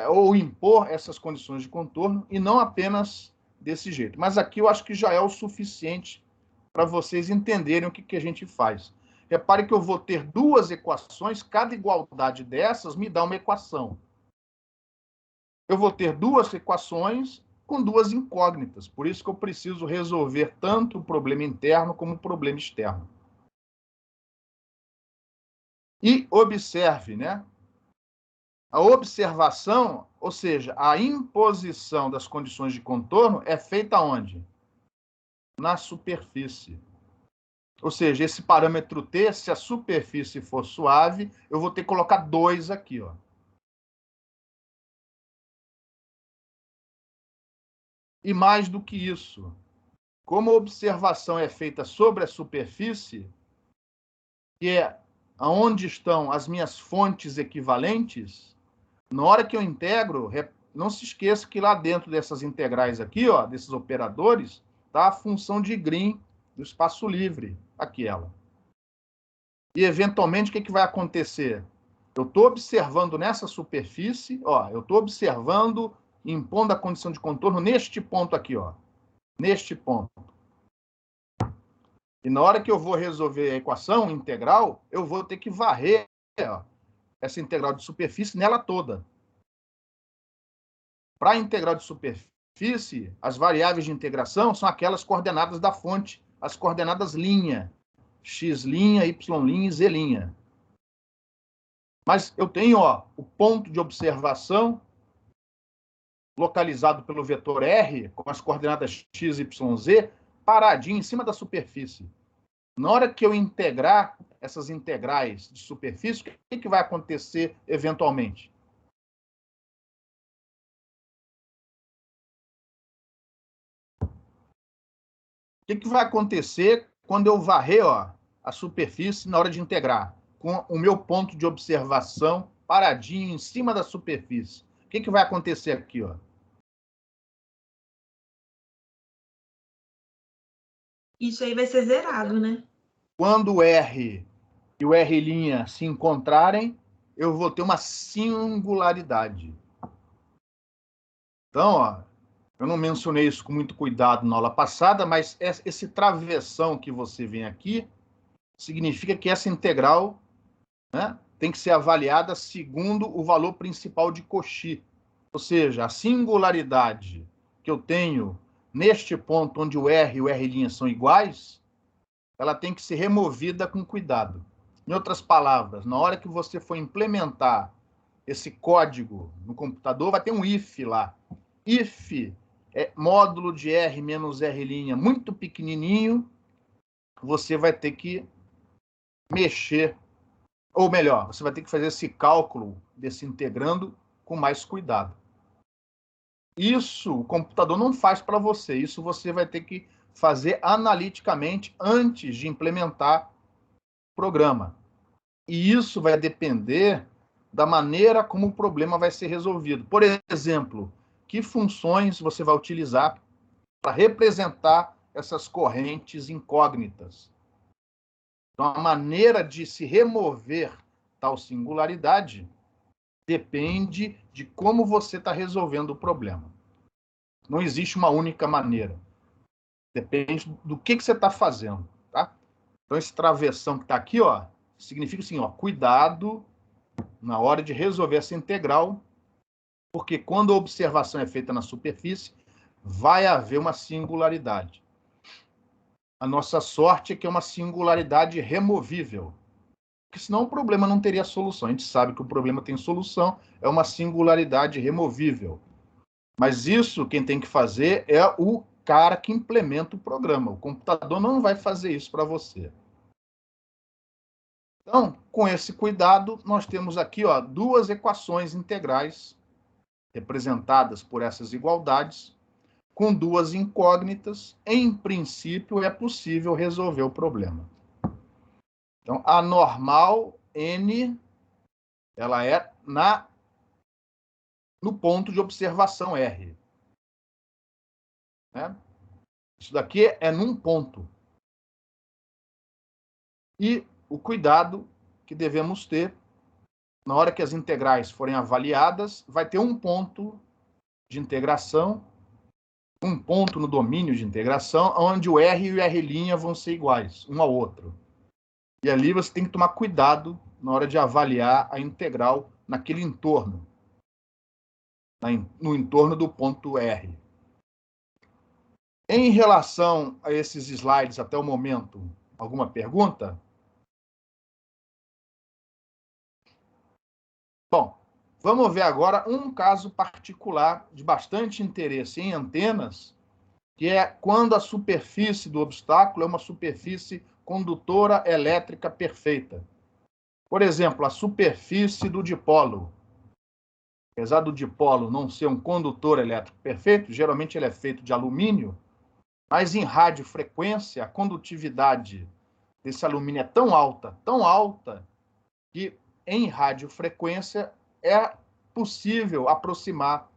Speaker 1: ou impor essas condições de contorno, e não apenas desse jeito. Mas aqui eu acho que já é o suficiente para vocês entenderem o que a gente faz. Repare que eu vou ter duas equações, cada igualdade dessas me dá uma equação. Eu vou ter duas equações com duas incógnitas, por isso que eu preciso resolver tanto o problema interno como o problema externo. E observe, né? A observação, ou seja, a imposição das condições de contorno é feita onde? Na superfície. Ou seja, esse parâmetro T, se a superfície for suave, eu vou ter que colocar 2 aqui, ó. E mais do que isso, como a observação é feita sobre a superfície, que é onde estão as minhas fontes equivalentes, na hora que eu integro, não se esqueça que lá dentro dessas integrais aqui, ó, desses operadores, está a função de Green do espaço livre, aquela. E, eventualmente, o que vai acontecer? Eu estou observando nessa superfície, ó, eu estou observando, impondo a condição de contorno neste ponto aqui, ó, neste ponto. E na hora que eu vou resolver a equação integral, eu vou ter que varrer, ó, essa integral de superfície nela toda. Para a integral de superfície, as variáveis de integração são aquelas coordenadas da fonte, as coordenadas linha, x', y' e z'. Mas eu tenho, ó, o ponto de observação localizado pelo vetor R, com as coordenadas x, y, z, paradinho em cima da superfície. Na hora que eu integrar essas integrais de superfície, o que vai acontecer eventualmente? O que vai acontecer quando eu varrer, ó, a superfície na hora de integrar, com o meu ponto de observação paradinho em cima da superfície? O que vai acontecer aqui, ó?
Speaker 2: Isso aí vai ser zerado, né?
Speaker 1: Quando o R e o R' se encontrarem, eu vou ter uma singularidade. Então, ó, eu não mencionei isso com muito cuidado na aula passada, mas esse travessão que você vê aqui significa que essa integral, né, tem que ser avaliada segundo o valor principal de Cauchy. Ou seja, a singularidade que eu tenho neste ponto onde o R e o R' são iguais, ela tem que ser removida com cuidado. Em outras palavras, na hora que você for implementar esse código no computador, vai ter um if lá. If é módulo de R menos R' muito pequenininho, você vai ter que mexer, ou melhor, você vai ter que fazer esse cálculo desse integrando com mais cuidado. Isso o computador não faz para você, isso você vai ter que fazer analiticamente antes de implementar o programa. E isso vai depender da maneira como o problema vai ser resolvido. Por exemplo, que funções você vai utilizar para representar essas correntes incógnitas. Então, a maneira de se remover tal singularidade depende de como você está resolvendo o problema. Não existe uma única maneira. Depende do que você está fazendo, tá? Então, esse travessão que está aqui, ó, significa assim, ó, cuidado na hora de resolver essa integral, porque quando a observação é feita na superfície, vai haver uma singularidade. A nossa sorte é que é uma singularidade removível, porque senão o problema não teria solução. A gente sabe que o problema tem solução, é uma singularidade removível. Mas isso quem tem que fazer é o cara que implementa o programa. O computador não vai fazer isso para você. Então, com esse cuidado, nós temos aqui, ó, duas equações integrais representadas por essas igualdades, com duas incógnitas. Em princípio, é possível resolver o problema. Então, a normal N, ela é no ponto de observação R. Né? Isso daqui é num ponto. E o cuidado que devemos ter, na hora que as integrais forem avaliadas, vai ter um ponto de integração, um ponto no domínio de integração, onde o R e o R' vão ser iguais, um ao outro. E ali você tem que tomar cuidado na hora de avaliar a integral naquele entorno, no entorno do ponto R. Em relação a esses slides até o momento, alguma pergunta? Bom, vamos ver agora um caso particular de bastante interesse em antenas, que é quando a superfície do obstáculo é uma superfície condutora elétrica perfeita. Por exemplo, a superfície do dipolo. Apesar do dipolo não ser um condutor elétrico perfeito, geralmente ele é feito de alumínio, mas em radiofrequência, a condutividade desse alumínio é tão alta, que em radiofrequência é possível aproximar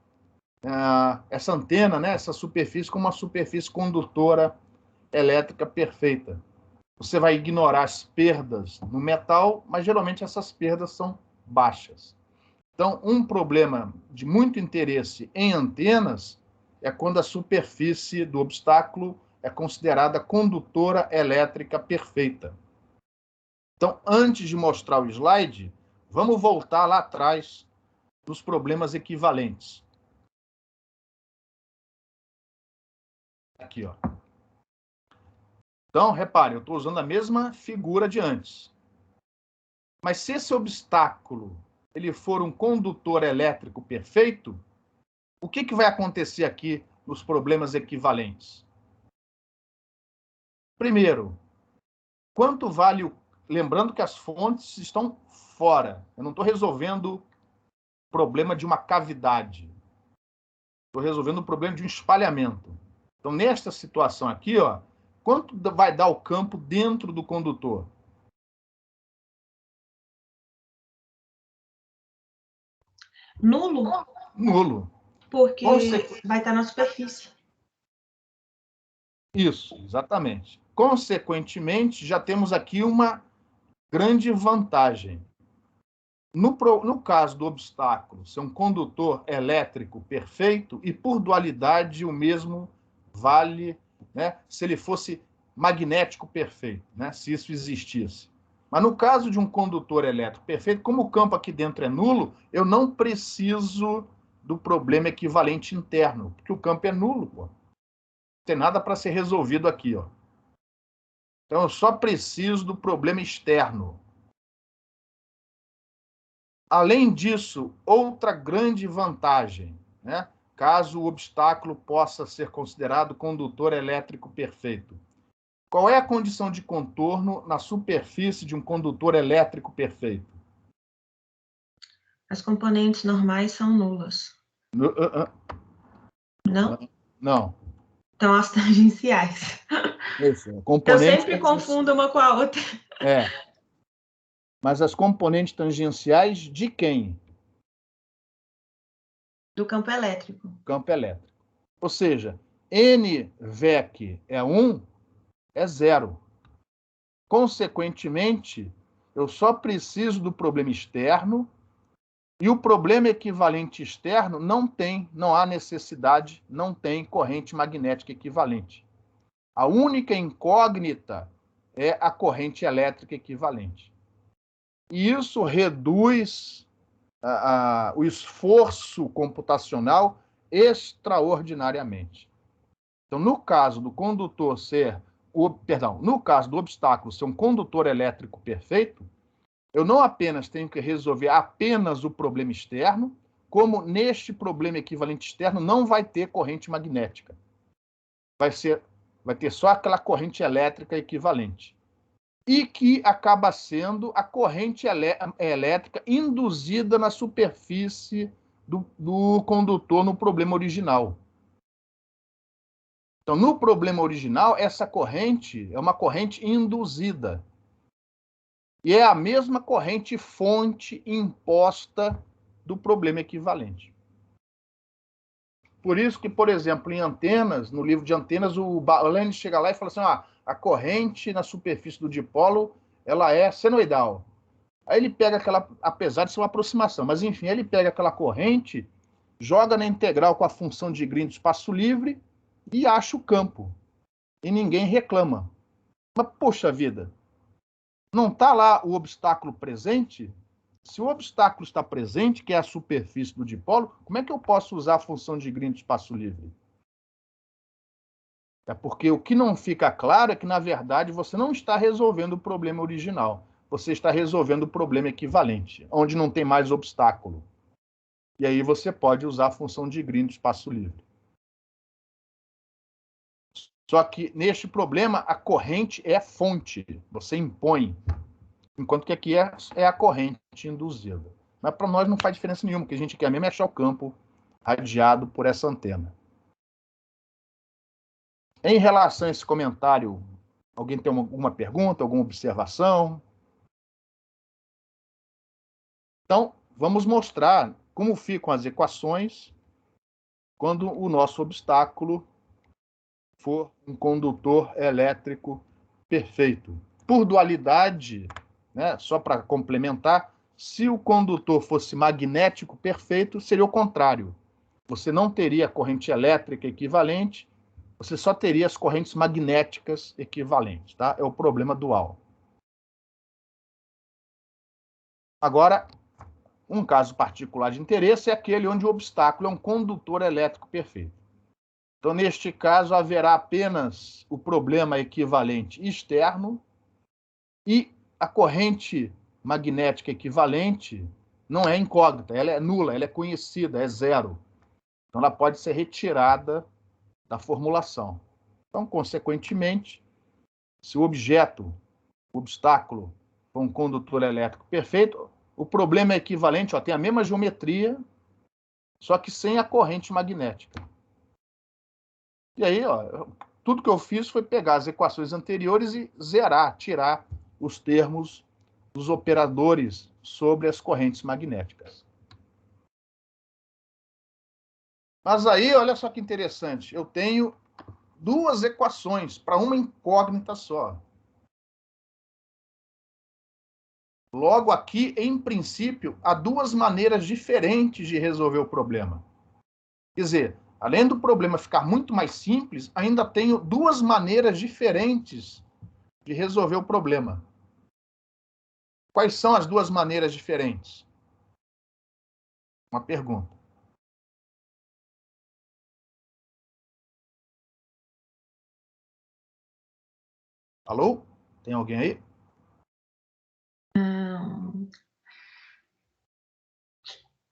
Speaker 1: essa antena, né, essa superfície, com uma superfície condutora elétrica perfeita. Você vai ignorar as perdas no metal, mas geralmente essas perdas são baixas. Então, um problema de muito interesse em antenas é quando a superfície do obstáculo é considerada condutora elétrica perfeita. Então, antes de mostrar o slide, vamos voltar lá atrás dos problemas equivalentes. Aqui, ó. Então, repare, eu estou usando a mesma figura de antes. Mas se esse obstáculo ele for um condutor elétrico perfeito, o que vai acontecer aqui nos problemas equivalentes? Primeiro, quanto vale o... Lembrando que as fontes estão fora. Eu não estou resolvendo o problema de uma cavidade. Estou resolvendo o problema de um espalhamento. Então, nesta situação aqui, ó, quanto vai dar o campo dentro do condutor?
Speaker 2: Nulo?
Speaker 1: Nulo.
Speaker 2: Porque vai estar na superfície.
Speaker 1: Isso, exatamente. Consequentemente, já temos aqui uma grande vantagem. No caso do obstáculo ser um condutor elétrico perfeito, e por dualidade o mesmo vale, né, se ele fosse magnético perfeito, né, se isso existisse. Mas no caso de um condutor elétrico perfeito, como o campo aqui dentro é nulo, eu não preciso do problema equivalente interno, porque o campo é nulo, pô. Não tem nada para ser resolvido aqui, ó. Então eu só preciso do problema externo. Além disso, outra grande vantagem, né? Caso o obstáculo possa ser considerado condutor elétrico perfeito. Qual é a condição de contorno na superfície de um condutor elétrico perfeito?
Speaker 2: As componentes normais são nulas. Não?
Speaker 1: Não.
Speaker 2: Então, as tangenciais.
Speaker 1: Isso,
Speaker 2: Eu sempre confundo uma com a outra.
Speaker 1: É. Mas as componentes tangenciais de quem?
Speaker 2: Do campo elétrico.
Speaker 1: Campo elétrico. Ou seja, N VEC é 1, é 0. Consequentemente, eu só preciso do problema externo, e o problema equivalente externo não há necessidade, não tem corrente magnética equivalente. A única incógnita é a corrente elétrica equivalente. E isso reduz o esforço computacional extraordinariamente. Então, no caso do condutor no caso do obstáculo ser um condutor elétrico perfeito, eu não apenas tenho que resolver apenas o problema externo, como neste problema equivalente externo não vai ter corrente magnética. Vai ter só aquela corrente elétrica equivalente. E que acaba sendo a corrente elétrica induzida na superfície do condutor no problema original. Então, no problema original, essa corrente é uma corrente induzida. E é a mesma corrente fonte imposta do problema equivalente. Por isso que, por exemplo, em antenas, no livro de antenas, o Balani chega lá e fala assim, a corrente na superfície do dipolo, ela é senoidal. Aí ele pega aquela, apesar de ser uma aproximação, mas enfim, ele pega aquela corrente, joga na integral com a função de Green do espaço livre e acha o campo. E ninguém reclama. Mas, poxa vida, não está lá o obstáculo presente? Se o obstáculo está presente, que é a superfície do dipolo, como é que eu posso usar a função de Green do espaço livre? É porque o que não fica claro é que, na verdade, você não está resolvendo o problema original. Você está resolvendo o problema equivalente, onde não tem mais obstáculo. E aí você pode usar a função de Green do espaço livre. Só que, neste problema, a corrente é fonte, você impõe, enquanto que aqui é a corrente induzida. Mas para nós não faz diferença nenhuma, porque a gente quer mesmo achar o campo radiado por essa antena. Em relação a esse comentário, alguém tem alguma pergunta, alguma observação? Então, vamos mostrar como ficam as equações quando o nosso obstáculo for um condutor elétrico perfeito. Por dualidade, né, só para complementar, se o condutor fosse magnético perfeito, seria o contrário. Você não teria corrente elétrica equivalente, você só teria as correntes magnéticas equivalentes, tá? É o problema dual. Agora, um caso particular de interesse é aquele onde o obstáculo é um condutor elétrico perfeito. Então, neste caso, haverá apenas o problema equivalente externo e a corrente magnética equivalente não é incógnita, ela é nula, ela é conhecida, é zero. Então, ela pode ser retirada da formulação. Então, consequentemente, se o objeto, o obstáculo, for um condutor elétrico perfeito, o problema é equivalente, ó, tem a mesma geometria, só que sem a corrente magnética. E aí, ó, tudo que eu fiz foi pegar as equações anteriores e zerar, tirar os termos dos operadores sobre as correntes magnéticas. Mas aí, olha só que interessante, eu tenho duas equações para uma incógnita só. Logo aqui, em princípio, há duas maneiras diferentes de resolver o problema. Quer dizer, além do problema ficar muito mais simples, ainda tenho duas maneiras diferentes de resolver o problema. Quais são as duas maneiras diferentes? Uma pergunta. Alô? Tem alguém aí?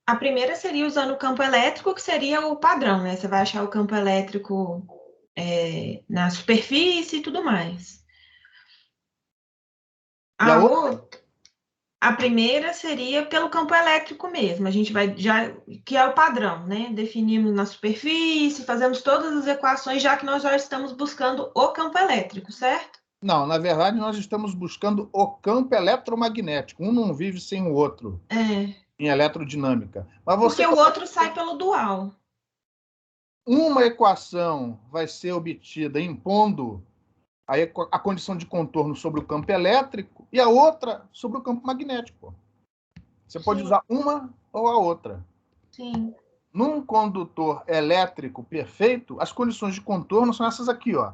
Speaker 2: A primeira seria usando o campo elétrico, que seria o padrão, né? Você vai achar o campo elétrico na superfície e tudo mais. A primeira seria pelo campo elétrico mesmo. A gente vai que é o padrão, né? Definimos na superfície, fazemos todas as equações, já que nós já estamos buscando o campo elétrico, certo?
Speaker 1: Não, na verdade, nós estamos buscando o campo eletromagnético. Um não vive sem o outro. Em eletrodinâmica. Mas
Speaker 2: porque o outro sai pelo dual.
Speaker 1: Uma equação vai ser obtida impondo a condição de contorno sobre o campo elétrico e a outra sobre o campo magnético. Você pode usar uma ou a outra.
Speaker 2: Sim.
Speaker 1: Num condutor elétrico perfeito, as condições de contorno são essas aqui, ó.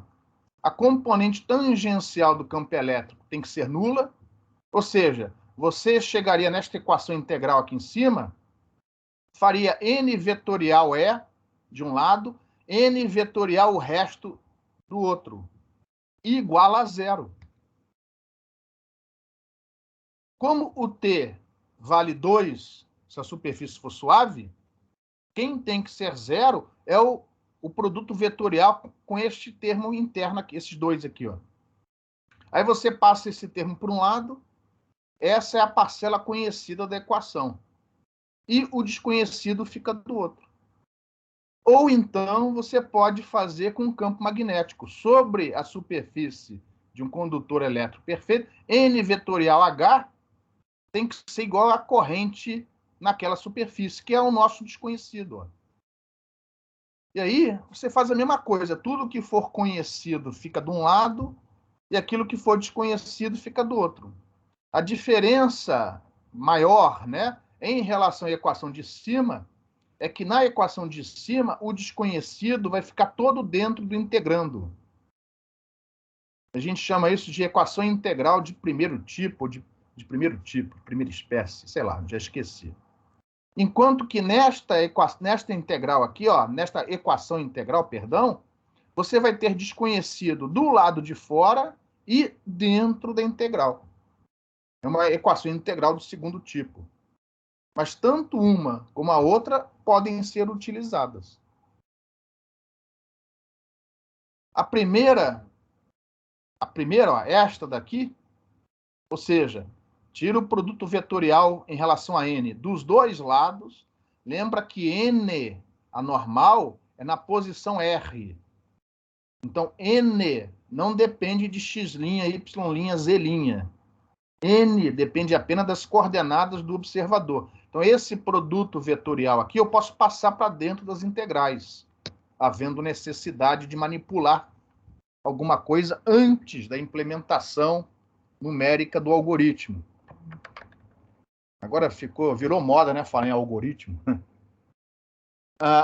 Speaker 1: A componente tangencial do campo elétrico tem que ser nula, ou seja, você chegaria nesta equação integral aqui em cima, faria n vetorial E de um lado, n vetorial o resto do outro, igual a zero. Como o T vale 2, se a superfície for suave, quem tem que ser zero é o produto vetorial com este termo interno aqui, esses dois aqui, ó. Aí você passa esse termo por um lado, essa é a parcela conhecida da equação. E o desconhecido fica do outro. Ou então você pode fazer com um campo magnético. Sobre a superfície de um condutor elétrico perfeito, N vetorial H tem que ser igual à corrente naquela superfície, que é o nosso desconhecido. Ó. E aí você faz a mesma coisa. Tudo que for conhecido fica de um lado e aquilo que for desconhecido fica do outro. A diferença maior, né, em relação à equação de cima, é que na equação de cima, o desconhecido vai ficar todo dentro do integrando. A gente chama isso de equação integral de primeiro tipo, de primeiro tipo, primeira espécie, sei lá, já esqueci. Enquanto que nesta integral aqui, ó, nesta equação integral, perdão, você vai ter desconhecido do lado de fora e dentro da integral. É uma equação integral do segundo tipo. Mas tanto uma como a outra podem ser utilizadas. A primeira, ó, esta daqui, ou seja, tira o produto vetorial em relação a n dos dois lados. Lembra que n, a normal, é na posição R. Então, n não depende de x', y', z'. N depende apenas das coordenadas do observador. Então, esse produto vetorial aqui eu posso passar para dentro das integrais, havendo necessidade de manipular alguma coisa antes da implementação numérica do algoritmo. Agora virou moda, né, falar em algoritmo.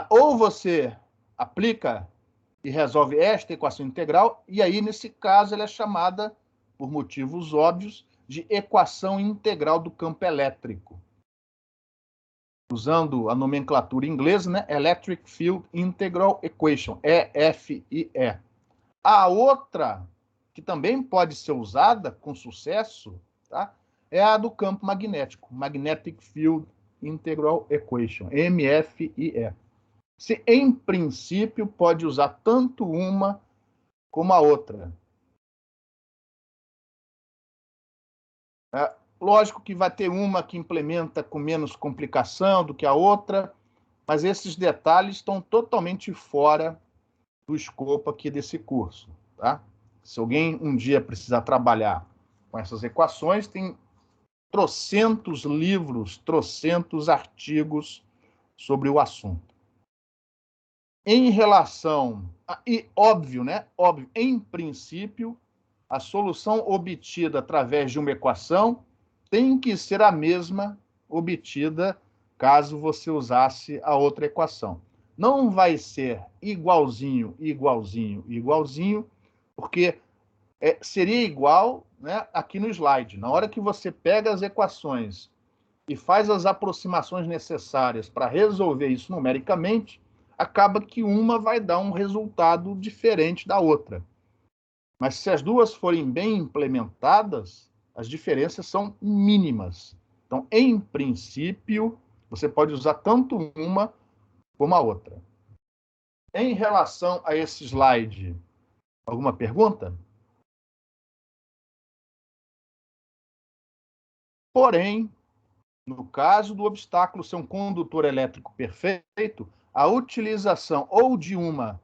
Speaker 1: Ou você aplica e resolve esta equação integral, e aí, nesse caso, ela é chamada, por motivos óbvios, de equação integral do campo elétrico. Usando a nomenclatura inglesa, né? Electric Field Integral Equation, EFIE. A outra, que também pode ser usada com sucesso, tá? É a do campo magnético, Magnetic Field Integral Equation, MFIE. Se, em princípio, pode usar tanto uma como a outra. Lógico que vai ter uma que implementa com menos complicação do que a outra, mas esses detalhes estão totalmente fora do escopo aqui desse curso, tá? Se alguém um dia precisar trabalhar com essas equações, tem trocentos livros, trocentos artigos sobre o assunto. Em relação... E óbvio, né? Óbvio, em princípio, a solução obtida através de uma equação tem que ser a mesma obtida caso você usasse a outra equação. Não vai ser igualzinho, igualzinho, igualzinho, porque seria igual, né, aqui no slide. Na hora que você pega as equações e faz as aproximações necessárias para resolver isso numericamente, acaba que uma vai dar um resultado diferente da outra. Mas se as duas forem bem implementadas, as diferenças são mínimas. Então, em princípio, você pode usar tanto uma como a outra. Em relação a esse slide, alguma pergunta? Porém, no caso do obstáculo ser um condutor elétrico perfeito, a utilização ou de uma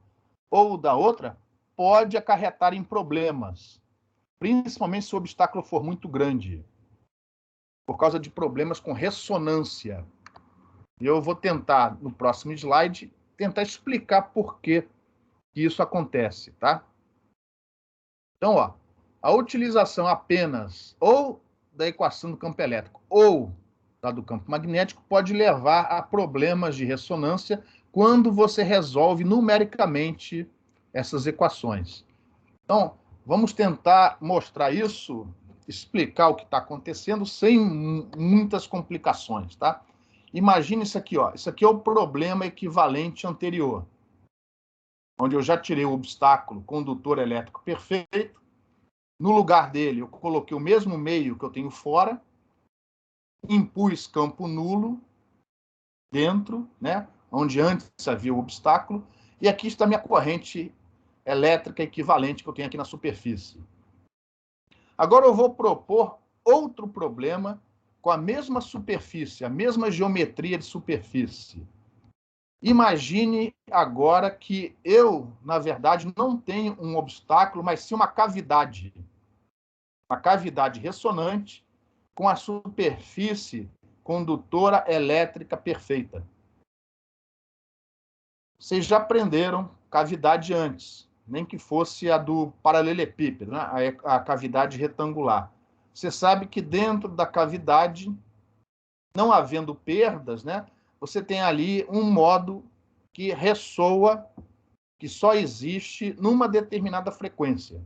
Speaker 1: ou da outra pode acarretar em problemas, principalmente se o obstáculo for muito grande, por causa de problemas com ressonância. Eu vou tentar, no próximo slide, tentar explicar por que isso acontece, tá? Então, ó, a utilização apenas ou da equação do campo elétrico ou da do campo magnético pode levar a problemas de ressonância quando você resolve numericamente essas equações. Então, vamos tentar mostrar isso, explicar o que está acontecendo sem muitas complicações, tá? Imagine isso aqui, ó. Isso aqui é o problema equivalente anterior, onde eu já tirei o obstáculo condutor elétrico perfeito. No lugar dele, eu coloquei o mesmo meio que eu tenho fora, impus campo nulo dentro, né, onde antes havia o obstáculo, e aqui está a minha corrente elétrica equivalente que eu tenho aqui na superfície. Agora eu vou propor outro problema com a mesma superfície, a mesma geometria de superfície. Imagine agora que eu, na verdade, não tenho um obstáculo, mas sim uma cavidade ressonante com a superfície condutora elétrica perfeita. Vocês já aprenderam cavidade antes, nem que fosse a do paralelepípedo, né? A cavidade retangular. Você sabe que dentro da cavidade, não havendo perdas, né, você tem ali um modo que ressoa, que só existe numa determinada frequência.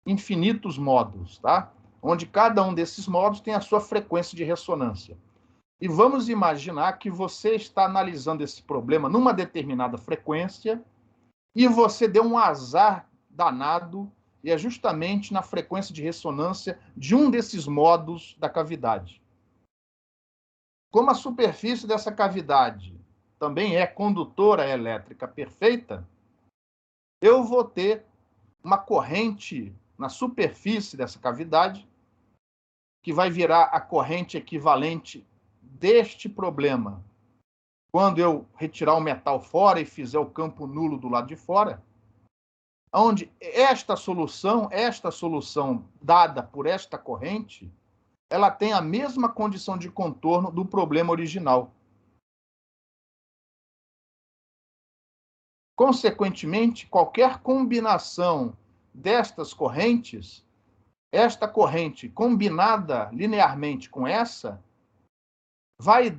Speaker 1: Infinitos modos, tá? Onde cada um desses modos tem a sua frequência de ressonância. E vamos imaginar que você está analisando esse problema numa determinada frequência e você deu um azar danado e é justamente na frequência de ressonância de um desses modos da cavidade. Como a superfície dessa cavidade também é condutora elétrica perfeita, eu vou ter uma corrente na superfície dessa cavidade, que vai virar a corrente equivalente deste problema quando eu retirar o metal fora e fizer o campo nulo do lado de fora, onde esta solução dada por esta corrente, ela tem a mesma condição de contorno do problema original. Consequentemente, qualquer combinação destas correntes, esta corrente combinada linearmente com essa, vai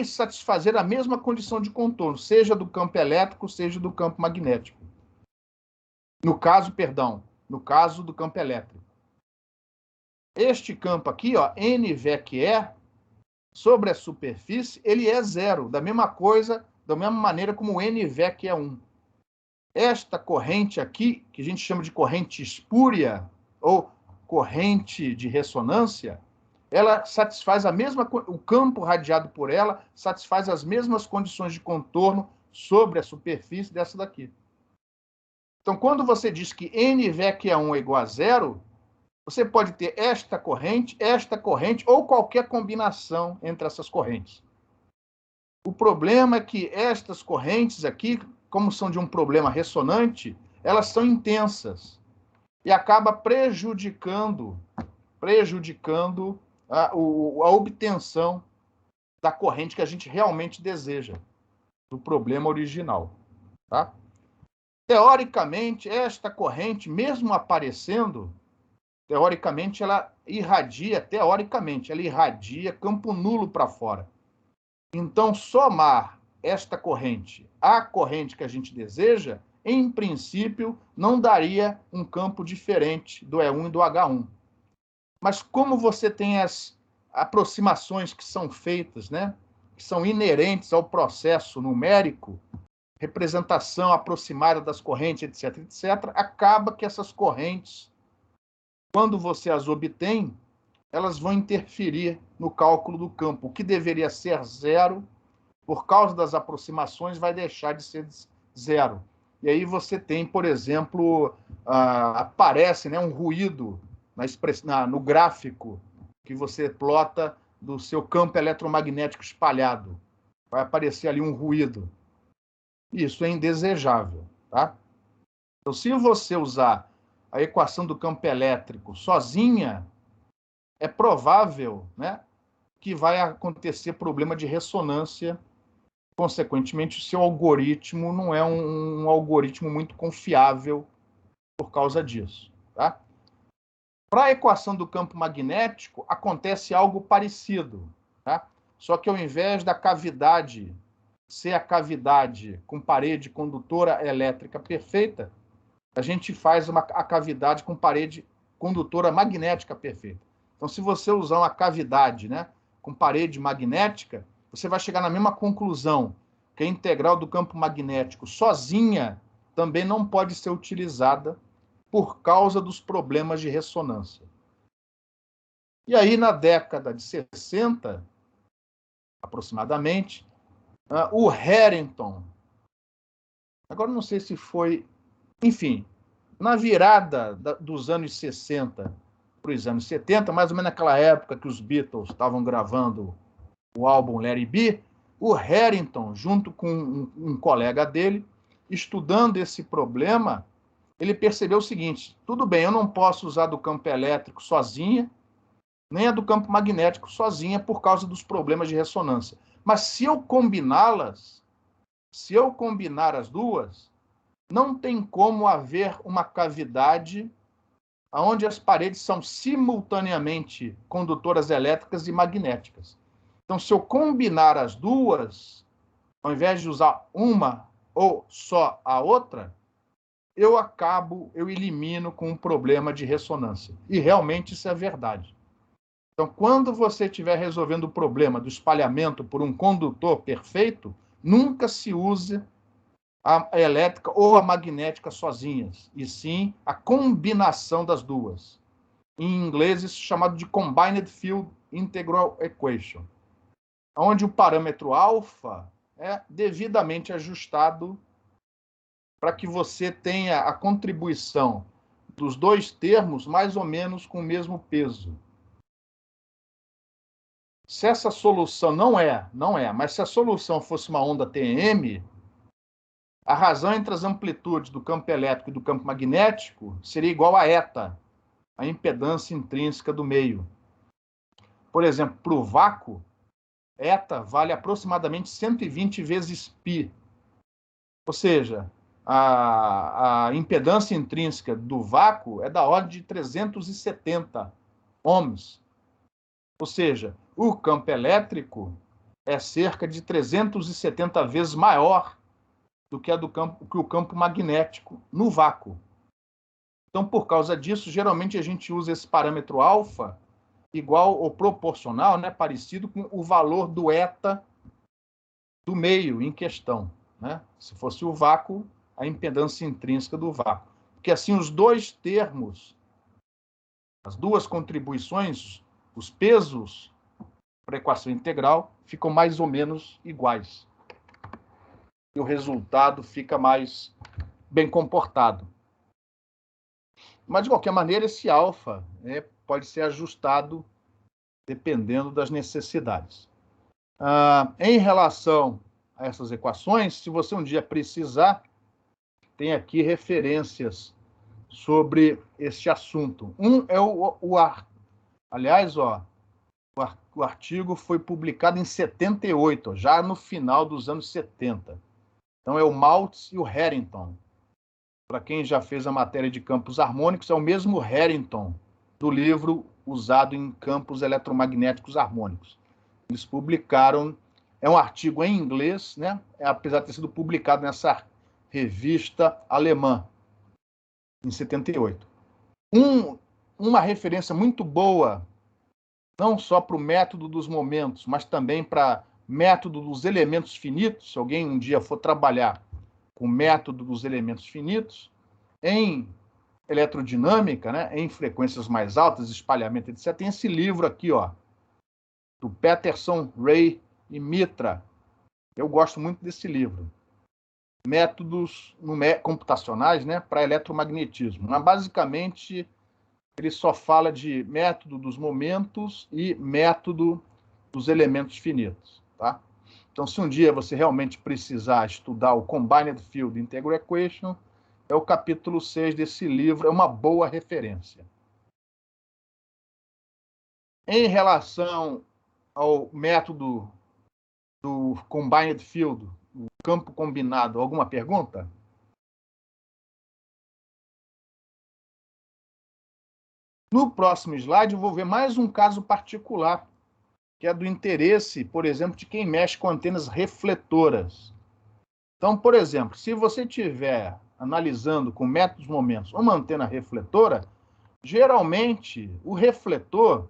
Speaker 1: satisfazer a mesma condição de contorno, seja do campo elétrico, seja do campo magnético. No caso do campo elétrico. Este campo aqui, ó, NVEC, sobre a superfície, ele é zero, da mesma maneira como o NVEC é 1. Esta corrente aqui, que a gente chama de corrente espúria, ou corrente de ressonância, ela satisfaz o campo radiado por ela satisfaz as mesmas condições de contorno sobre a superfície dessa daqui. Então, quando você diz que NVEC1 é igual a zero, você pode ter esta corrente, ou qualquer combinação entre essas correntes. O problema é que estas correntes aqui, como são de um problema ressonante, elas são intensas e acaba prejudicando a obtenção da corrente que a gente realmente deseja, do problema original. Tá? Teoricamente, esta corrente, mesmo aparecendo, ela irradia campo nulo para fora. Então, somar esta corrente à corrente que a gente deseja, em princípio, não daria um campo diferente do E1 e do H1. Mas como você tem as aproximações que são feitas, né, que são inerentes ao processo numérico, representação aproximada das correntes, etc., acaba que essas correntes, quando você as obtém, elas vão interferir no cálculo do campo. O que deveria ser zero, por causa das aproximações, vai deixar de ser zero. E aí você tem, por exemplo, aparece, né, um ruído no gráfico que você plota do seu campo eletromagnético espalhado. Vai aparecer ali um ruído. Isso é indesejável. Tá? Então, se você usar a equação do campo elétrico sozinha, é provável, né, que vai acontecer problema de ressonância. Consequentemente, o seu algoritmo não é um algoritmo muito confiável por causa disso. Tá? Para a equação do campo magnético, acontece algo parecido. Tá? Só que ao invés da cavidade ser a cavidade com parede condutora elétrica perfeita, a gente faz a cavidade com parede condutora magnética perfeita. Então, se você usar uma cavidade, né, com parede magnética, você vai chegar na mesma conclusão, que a integral do campo magnético sozinha também não pode ser utilizada por causa dos problemas de ressonância. E aí, na década de 60, aproximadamente, o Harrington, agora não sei se foi, enfim, na virada dos anos 60 para os anos 70, mais ou menos naquela época que os Beatles estavam gravando o álbum Let It Be, o Harrington, junto com um colega dele, estudando esse problema, ele percebeu o seguinte: tudo bem, eu não posso usar do campo elétrico sozinha, nem a do campo magnético sozinha por causa dos problemas de ressonância. Mas se eu combinar as duas, não tem como haver uma cavidade onde as paredes são simultaneamente condutoras elétricas e magnéticas. Então, se eu combinar as duas, ao invés de usar uma ou só a outra, eu elimino com um problema de ressonância. E realmente isso é verdade. Então, quando você estiver resolvendo o problema do espalhamento por um condutor perfeito, nunca se use a elétrica ou a magnética sozinhas, e sim a combinação das duas. Em inglês, isso é chamado de Combined Field Integral Equation, onde o parâmetro alfa é devidamente ajustado para que você tenha a contribuição dos dois termos mais ou menos com o mesmo peso. Se essa solução não é, mas se a solução fosse uma onda TM, a razão entre as amplitudes do campo elétrico e do campo magnético seria igual a eta, a impedância intrínseca do meio. Por exemplo, para o vácuo, eta vale aproximadamente 120 vezes π. Ou seja, a impedância intrínseca do vácuo é da ordem de 370 ohms. Ou seja, o campo elétrico é cerca de 370 vezes maior do que o campo magnético no vácuo. Então, por causa disso, geralmente a gente usa esse parâmetro alfa igual ou proporcional, né, parecido com o valor do eta do meio em questão, né? Se fosse o vácuo, a impedância intrínseca do vácuo. Porque assim os dois termos, as duas contribuições, os pesos para a equação integral ficam mais ou menos iguais. E o resultado fica mais bem comportado. Mas, de qualquer maneira, esse alfa pode ser ajustado dependendo das necessidades. Em relação a essas equações, se você um dia precisar, tem aqui referências sobre este assunto. Aliás, o artigo foi publicado em 78, já no final dos anos 70. Então, é o Maltz e o Harrington. Para quem já fez a matéria de campos harmônicos, é o mesmo Harrington do livro usado em campos eletromagnéticos harmônicos. Eles publicaram, é um artigo em inglês, né? Apesar de ter sido publicado nessa revista alemã, em 78. Uma referência muito boa, não só para o método dos momentos, mas também para método dos elementos finitos, se alguém um dia for trabalhar com o método dos elementos finitos, em eletrodinâmica, né, em frequências mais altas, espalhamento, etc., tem esse livro aqui, do Peterson, Ray e Mitra. Eu gosto muito desse livro. Métodos computacionais, né, para eletromagnetismo. Mas, basicamente, ele só fala de método dos momentos e método dos elementos finitos. Tá? Então, se um dia você realmente precisar estudar o Combined Field Integral Equation, é o capítulo 6 desse livro, é uma boa referência. Em relação ao método do Combined Field, o campo combinado, alguma pergunta? No próximo slide, eu vou ver mais um caso particular, que é do interesse, por exemplo, de quem mexe com antenas refletoras. Então, por exemplo, se você estiver analisando com métodos momentos uma antena refletora, geralmente o refletor,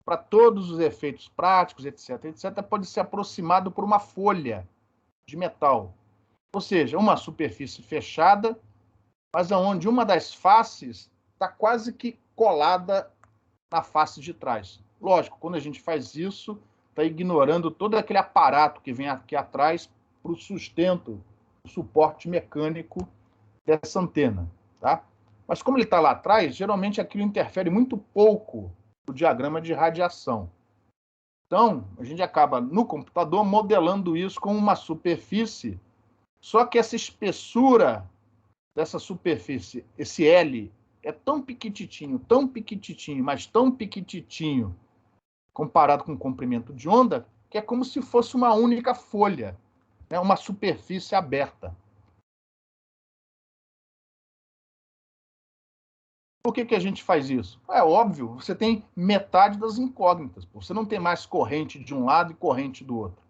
Speaker 1: para todos os efeitos práticos, etc., pode ser aproximado por uma folha de metal. Ou seja, uma superfície fechada, mas onde uma das faces está quase que colada na face de trás. Lógico, quando a gente faz isso, está ignorando todo aquele aparato que vem aqui atrás para o sustento, o suporte mecânico dessa antena. Tá? Mas como ele está lá atrás, geralmente aquilo interfere muito pouco no diagrama de radiação. Então, a gente acaba, no computador, modelando isso como uma superfície, só que essa espessura dessa superfície, esse L, é tão piquititinho, mas tão piquititinho, comparado com o comprimento de onda, que é como se fosse uma única folha, né? Uma superfície aberta. Por que a gente faz isso? É óbvio, você tem metade das incógnitas. Você não tem mais corrente de um lado e corrente do outro.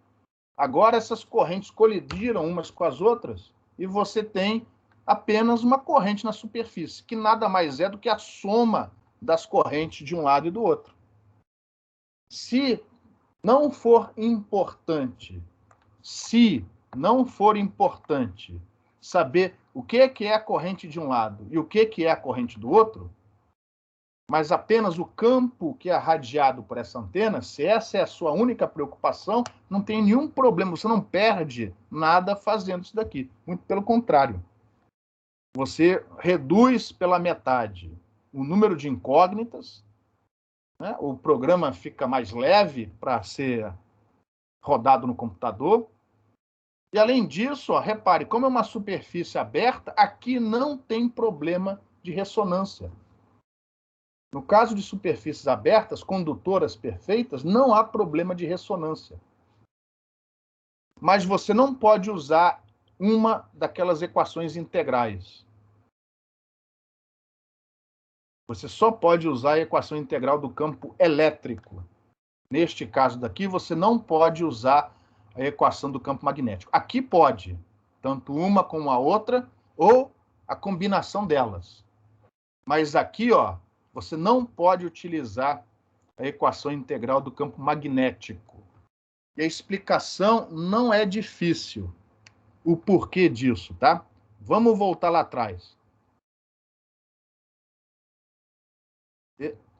Speaker 1: Agora, essas correntes colidiram umas com as outras e você tem apenas uma corrente na superfície, que nada mais é do que a soma das correntes de um lado e do outro. Se não for importante saber o que é a corrente de um lado e o que é a corrente do outro, mas apenas o campo que é irradiado por essa antena, se essa é a sua única preocupação, não tem nenhum problema, você não perde nada fazendo isso daqui. Muito pelo contrário. você reduz pela metade o número de incógnitas, né? O programa fica mais leve para ser rodado no computador. E, além disso, ó, repare, como é uma superfície aberta, aqui não tem problema de ressonância. No caso de superfícies abertas, condutoras perfeitas, não há problema de ressonância. Mas você não pode usar uma daquelas equações integrais. Você só pode usar a equação integral do campo elétrico. Neste caso daqui, você não pode usar a equação do campo magnético. Aqui pode, tanto uma como a outra, ou a combinação delas. Mas aqui, ó, você não pode utilizar a equação integral do campo magnético. E a explicação não é difícil. O porquê disso, tá? Vamos voltar lá atrás.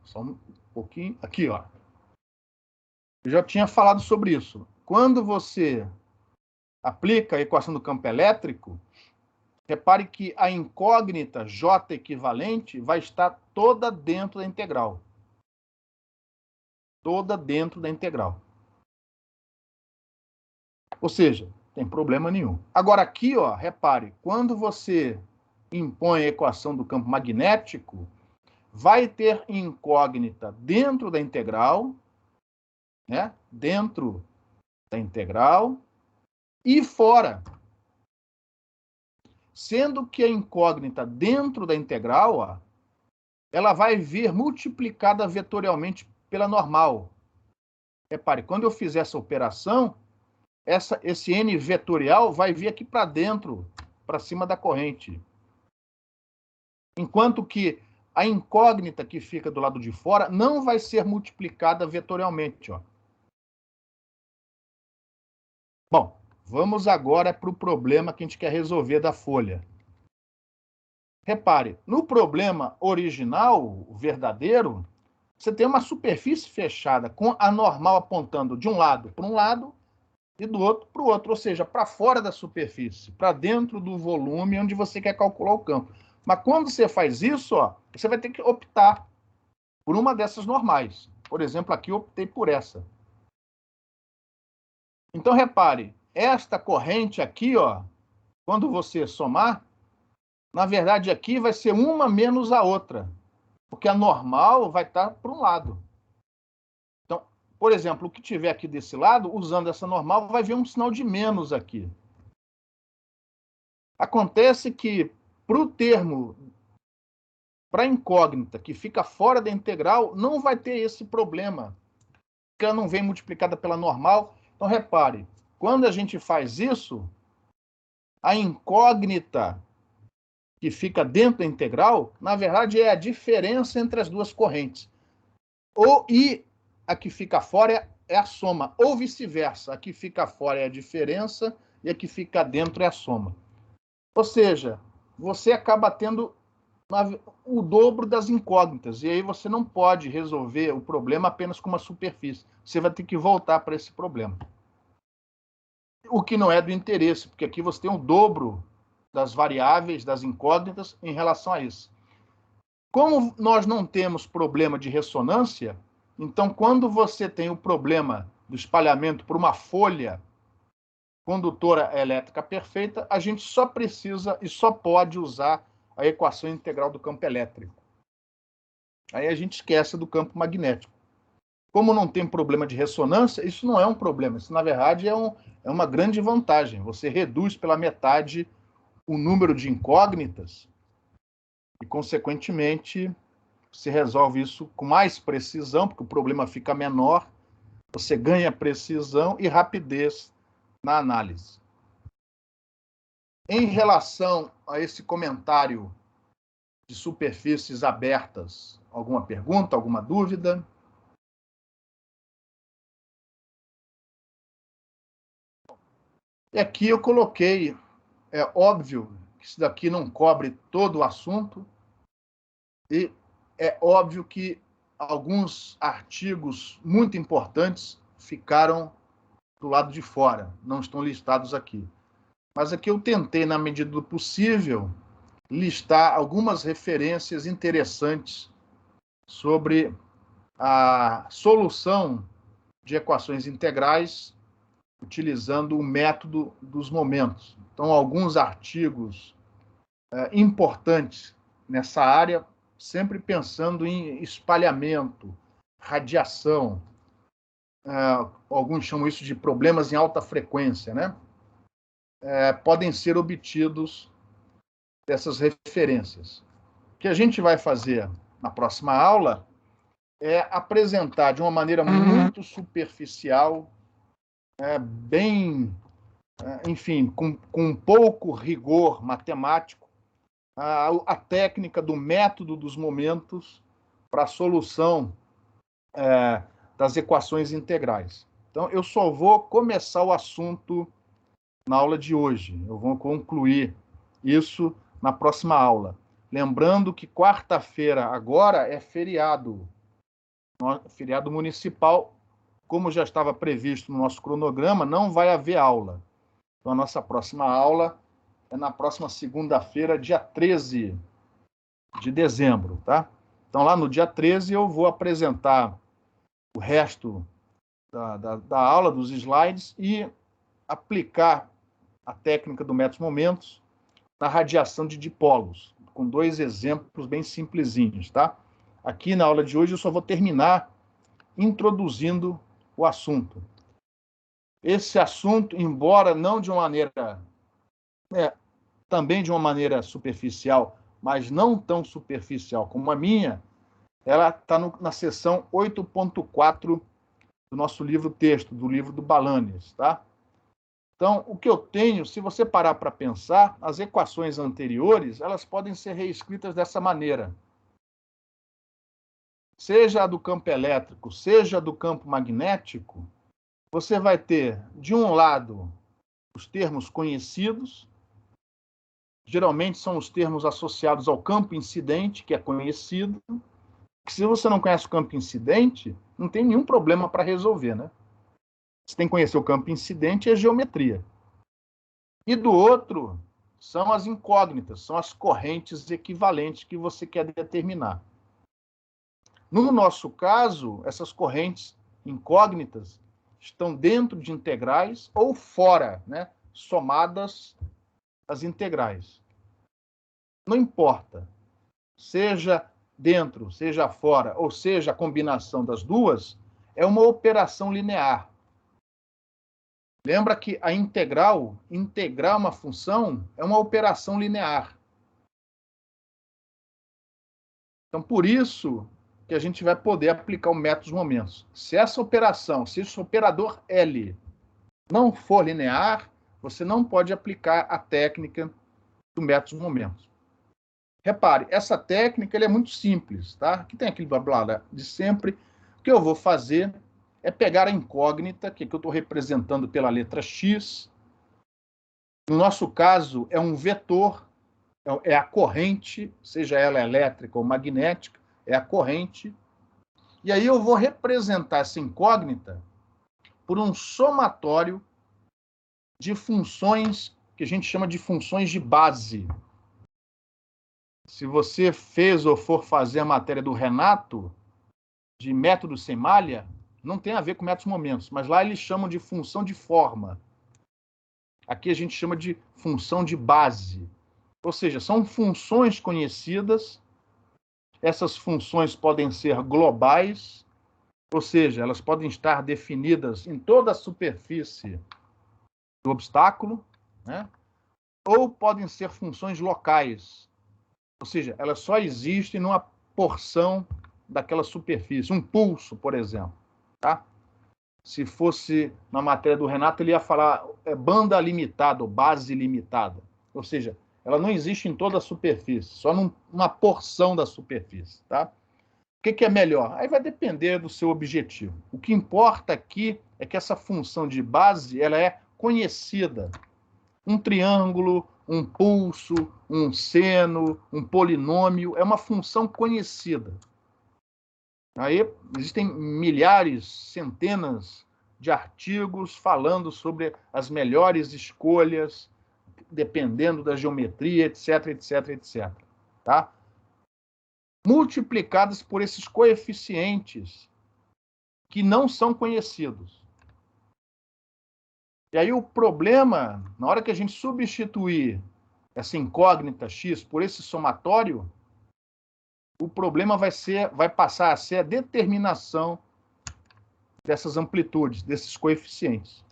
Speaker 1: Só um pouquinho. Aqui, ó. Eu já tinha falado sobre isso. Quando você aplica a equação do campo elétrico, repare que a incógnita J equivalente vai estar toda dentro da integral. Toda dentro da integral. Ou seja, tem problema nenhum. Agora aqui, ó, repare, quando você impõe a equação do campo magnético, vai ter incógnita dentro da integral, né? Dentro da integral e fora. Sendo que a incógnita dentro da integral, ó, ela vai vir multiplicada vetorialmente pela normal. Repare, quando eu fizer essa operação, esse n vetorial vai vir aqui para dentro, para cima da corrente. Enquanto que a incógnita que fica do lado de fora não vai ser multiplicada vetorialmente, ó. Bom, vamos agora para o problema que a gente quer resolver da folha. Repare, no problema original, o verdadeiro, você tem uma superfície fechada com a normal apontando de um lado para um lado e do outro para o outro, ou seja, para fora da superfície, para dentro do volume onde você quer calcular o campo. Mas quando você faz isso, ó, você vai ter que optar por uma dessas normais. Por exemplo, aqui eu optei por essa. Então, repare, esta corrente aqui, ó, quando você somar, na verdade aqui vai ser uma menos a outra, porque a normal vai estar para um lado. Então, por exemplo, o que tiver aqui desse lado, usando essa normal, vai ver um sinal de menos aqui. Acontece que, para o termo, para a incógnita, que fica fora da integral, não vai ter esse problema, porque ela não vem multiplicada pela normal. Então, repare, quando a gente faz isso, a incógnita que fica dentro da integral, na verdade, é a diferença entre as duas correntes. E a que fica fora é a soma, ou vice-versa. A que fica fora é a diferença e a que fica dentro é a soma. Ou seja, você acaba tendo o dobro das incógnitas, e aí você não pode resolver o problema apenas com uma superfície. Você vai ter que voltar para esse problema. O que não é do interesse, porque aqui você tem o dobro das variáveis, das incógnitas, em relação a isso. Como nós não temos problema de ressonância, então, quando você tem o problema do espalhamento por uma folha condutora elétrica perfeita, a gente só precisa e só pode usar a equação integral do campo elétrico. Aí a gente esquece do campo magnético. Como não tem problema de ressonância, isso não é um problema. Isso, na verdade, é uma grande vantagem. Você reduz pela metade o número de incógnitas e, consequentemente, você resolve isso com mais precisão, porque o problema fica menor, você ganha precisão e rapidez na análise. Em relação a esse comentário de superfícies abertas, alguma pergunta, alguma dúvida? E aqui eu coloquei, é óbvio que isso daqui não cobre todo o assunto, e é óbvio que alguns artigos muito importantes ficaram do lado de fora, não estão listados aqui. Mas aqui eu tentei, na medida do possível, listar algumas referências interessantes sobre a solução de equações integrais utilizando o método dos momentos. Então, alguns artigos importantes nessa área, sempre pensando em espalhamento, radiação, alguns chamam isso de problemas em alta frequência, né? Podem ser obtidos dessas referências. O que a gente vai fazer na próxima aula é apresentar de uma maneira muito superficial, enfim, com pouco rigor matemático, a técnica do método dos momentos para a solução das equações integrais. Então, eu só vou começar o assunto na aula de hoje. Eu vou concluir isso na próxima aula. Lembrando que quarta-feira agora é feriado municipal. Como já estava previsto no nosso cronograma, não vai haver aula. Então, a nossa próxima aula é na próxima segunda-feira, dia 13 de dezembro, tá? Então, lá no dia 13, eu vou apresentar o resto da aula, dos slides, e aplicar a técnica do método momentos na radiação de dipolos, com 2 exemplos bem simplesinhos, tá? Aqui na aula de hoje eu só vou terminar introduzindo o assunto. Esse assunto, embora não de uma maneira, também de uma maneira superficial, mas não tão superficial como a minha, ela está na seção 8.4 do nosso livro-texto, do livro do Balanes, tá? Então, o que eu tenho, se você parar para pensar, as equações anteriores, elas podem ser reescritas dessa maneira. Seja a do campo elétrico, seja a do campo magnético, você vai ter, de um lado, os termos conhecidos, geralmente são os termos associados ao campo incidente, que é conhecido, que se você não conhece o campo incidente, não tem nenhum problema para resolver, né? Você tem que conhecer o campo incidente e a geometria. E do outro, são as incógnitas, são as correntes equivalentes que você quer determinar. No nosso caso, essas correntes incógnitas estão dentro de integrais ou fora, né? Somadas as integrais. Não importa, seja dentro, seja fora, ou seja a combinação das duas, é uma operação linear. Lembra que a integrar uma função, é uma operação linear. Então, por isso que a gente vai poder aplicar o método dos momentos. Se essa operação, se esse operador L não for linear, você não pode aplicar a técnica do método dos momentos. Repare, essa técnica é muito simples, tá? Aqui tem aquele blá blá de sempre. O que eu vou fazer é pegar a incógnita, que eu estou representando pela letra X. No nosso caso, é um vetor, é a corrente, seja ela elétrica ou magnética, é a corrente. E aí eu vou representar essa incógnita por um somatório de funções que a gente chama de funções de base. Se você fez ou for fazer a matéria do Renato, de método sem malha, não tem a ver com métodos momentos, mas lá eles chamam de função de forma. Aqui a gente chama de função de base. Ou seja, são funções conhecidas. Essas funções podem ser globais, ou seja, elas podem estar definidas em toda a superfície do obstáculo, né? Ou podem ser funções locais, ou seja, elas só existem numa porção daquela superfície, um pulso, por exemplo, tá? Se fosse na matéria do Renato, ele ia falar banda limitada ou base limitada, ou seja, ela não existe em toda a superfície, só numa porção da superfície, tá? O que é melhor? Aí vai depender do seu objetivo. O que importa aqui é que essa função de base, ela é conhecida. Um triângulo, um pulso, um seno, um polinômio, é uma função conhecida. Aí existem milhares, centenas de artigos falando sobre as melhores escolhas, dependendo da geometria, etc, etc, etc. Tá? Multiplicadas por esses coeficientes que não são conhecidos. E aí o problema, na hora que a gente substituir essa incógnita x por esse somatório, o problema vai passar a ser a determinação dessas amplitudes, desses coeficientes.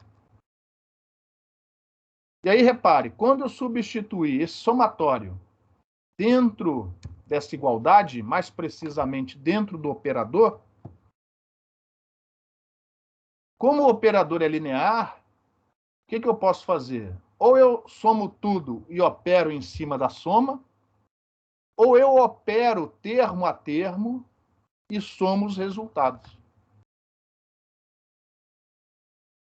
Speaker 1: E aí, repare, quando eu substituir esse somatório dentro dessa igualdade, mais precisamente dentro do operador, como o operador é linear, o que eu posso fazer? Ou eu somo tudo e opero em cima da soma, ou eu opero termo a termo e somo os resultados.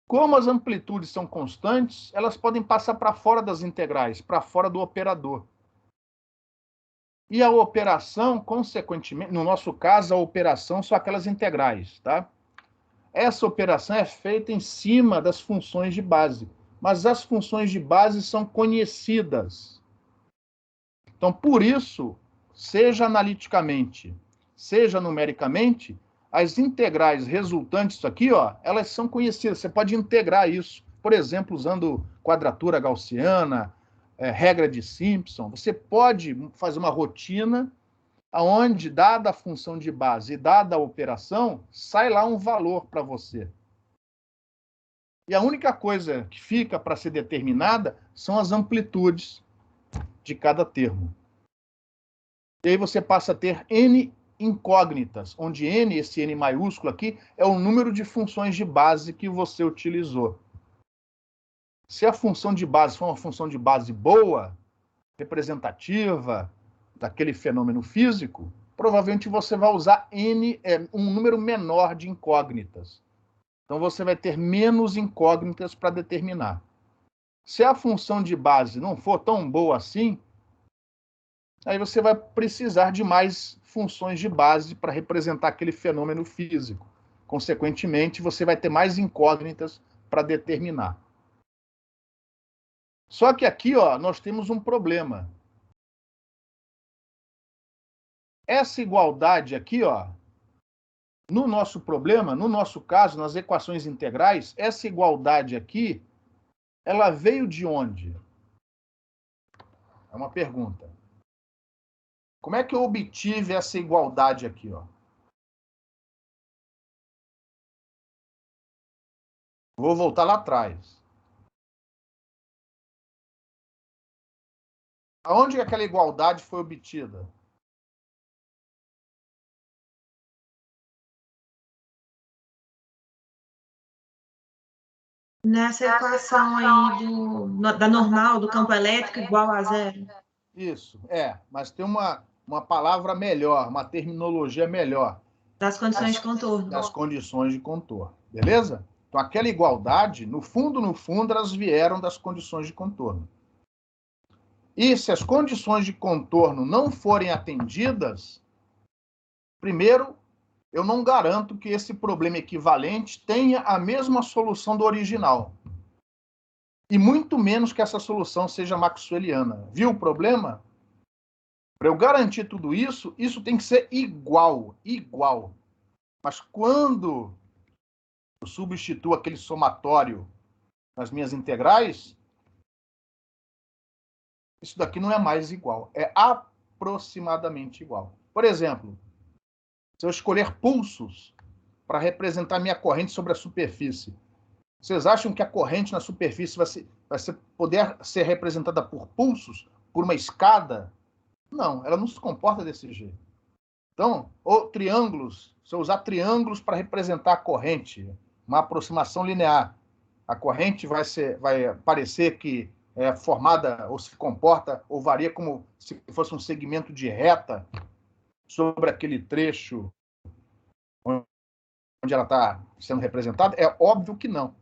Speaker 1: Como as amplitudes são constantes, elas podem passar para fora das integrais, para fora do operador. E a operação, consequentemente, no nosso caso, a operação são aquelas integrais, tá? Essa operação é feita em cima das funções de base, mas as funções de base são conhecidas. Então, por isso, seja analiticamente, seja numericamente, as integrais resultantes disso aqui, ó, elas são conhecidas. Você pode integrar isso, por exemplo, usando quadratura gaussiana, regra de Simpson. Você pode fazer uma rotina onde, dada a função de base e dada a operação, sai lá um valor para você. E a única coisa que fica para ser determinada são as amplitudes de cada termo. E aí você passa a ter N incógnitas, onde N, esse N maiúsculo aqui, é o número de funções de base que você utilizou. Se a função de base for uma função de base boa, representativa daquele fenômeno físico, provavelmente você vai usar um número menor de incógnitas. Então você vai ter menos incógnitas para determinar. Se a função de base não for tão boa assim, aí você vai precisar de mais funções de base para representar aquele fenômeno físico. Consequentemente, você vai ter mais incógnitas para determinar. Só que aqui, ó, nós temos um problema. Essa igualdade aqui, ó, no nosso problema, no nosso caso, nas equações integrais, essa igualdade aqui, ela veio de onde? É uma pergunta. Como é que eu obtive essa igualdade aqui, ó? Vou voltar lá atrás. Aonde aquela igualdade foi obtida?
Speaker 2: Nessa equação aí da normal, do campo elétrico igual a zero.
Speaker 1: Isso, mas tem uma palavra melhor, uma terminologia melhor.
Speaker 2: Das condições de contorno.
Speaker 1: Das condições de contorno, beleza? Então, aquela igualdade, no fundo, elas vieram das condições de contorno. E se as condições de contorno não forem atendidas, primeiro, eu não garanto que esse problema equivalente tenha a mesma solução do original. E muito menos que essa solução seja maxwelliana. Viu o problema? Para eu garantir tudo isso, isso tem que ser igual. Mas quando eu substituo aquele somatório nas minhas integrais, isso daqui não é mais igual. É aproximadamente igual. Por exemplo, se eu escolher pulsos para representar minha corrente sobre a superfície, vocês acham que a corrente na superfície poder ser representada por pulsos, por uma escada? Não, ela não se comporta desse jeito. Então, ou triângulos, se eu usar triângulos para representar a corrente, uma aproximação linear, a corrente vai parecer que é formada ou se comporta ou varia como se fosse um segmento de reta sobre aquele trecho onde ela está sendo representada? É óbvio que não.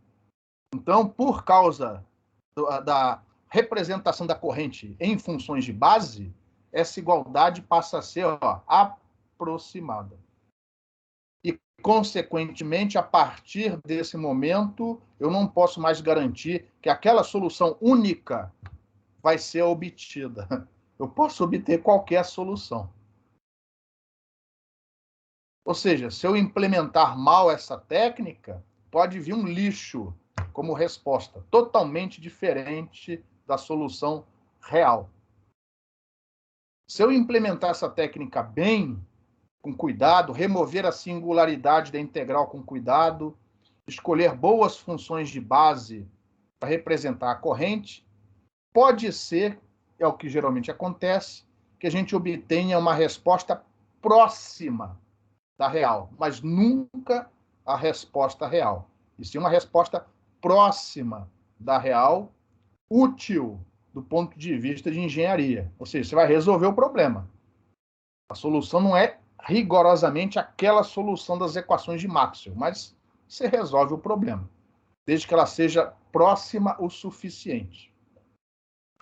Speaker 1: Então, por causa da representação da corrente em funções de base, essa igualdade passa a ser aproximada. E, consequentemente, a partir desse momento, eu não posso mais garantir que aquela solução única vai ser obtida. Eu posso obter qualquer solução. Ou seja, se eu implementar mal essa técnica, pode vir um lixo como resposta, totalmente diferente da solução real. Se eu implementar essa técnica bem, com cuidado, remover a singularidade da integral com cuidado, escolher boas funções de base para representar a corrente, pode ser, é o que geralmente acontece, que a gente obtenha uma resposta próxima da real, mas nunca a resposta real. E sim uma resposta próxima da real, útil do ponto de vista de engenharia. Ou seja, você vai resolver o problema. A solução não é rigorosamente aquela solução das equações de Maxwell, mas você resolve o problema, desde que ela seja próxima o suficiente.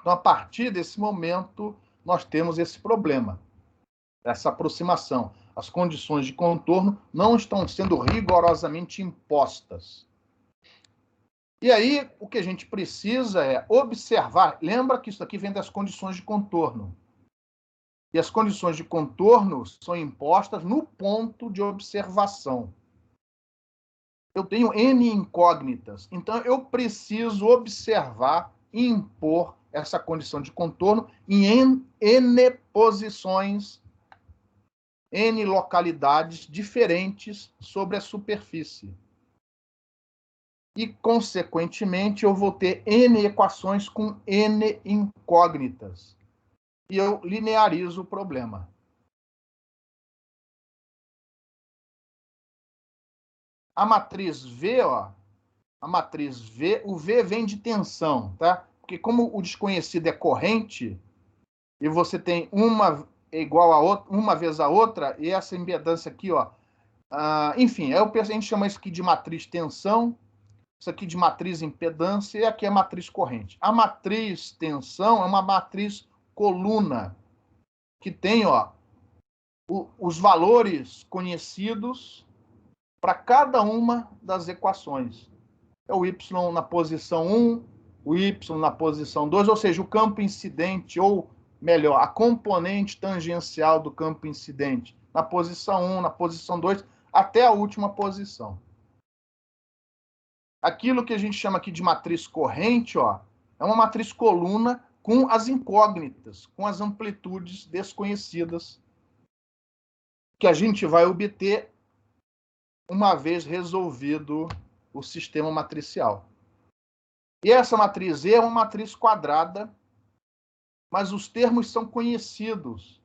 Speaker 1: Então, a partir desse momento, nós temos esse problema, essa aproximação. As condições de contorno não estão sendo rigorosamente impostas. E aí, o que a gente precisa é observar. Lembra que isso aqui vem das condições de contorno. E as condições de contorno são impostas no ponto de observação. Eu tenho N incógnitas, então eu preciso observar e impor essa condição de contorno em N posições, N localidades diferentes sobre a superfície. E, consequentemente, eu vou ter N equações com N incógnitas. E eu linearizo o problema. A matriz V, ó, a matriz V, o V vem de tensão, tá? Porque como o desconhecido é corrente, e você tem uma igual a outra, uma vez a outra, e essa impedância aqui, ó, enfim, a gente chama isso aqui de matriz tensão, isso aqui de matriz impedância, e aqui é matriz corrente. A matriz tensão é uma matriz coluna, que tem, ó, os valores conhecidos para cada uma das equações. É o Y na posição 1, o Y na posição 2, ou seja, o campo incidente, ou melhor, a componente tangencial do campo incidente, na posição 1, na posição 2, até a última posição. Aquilo que a gente chama aqui de matriz corrente, ó, é uma matriz coluna com as incógnitas, com as amplitudes desconhecidas, que a gente vai obter uma vez resolvido o sistema matricial. E essa matriz E é uma matriz quadrada, mas os termos são conhecidos,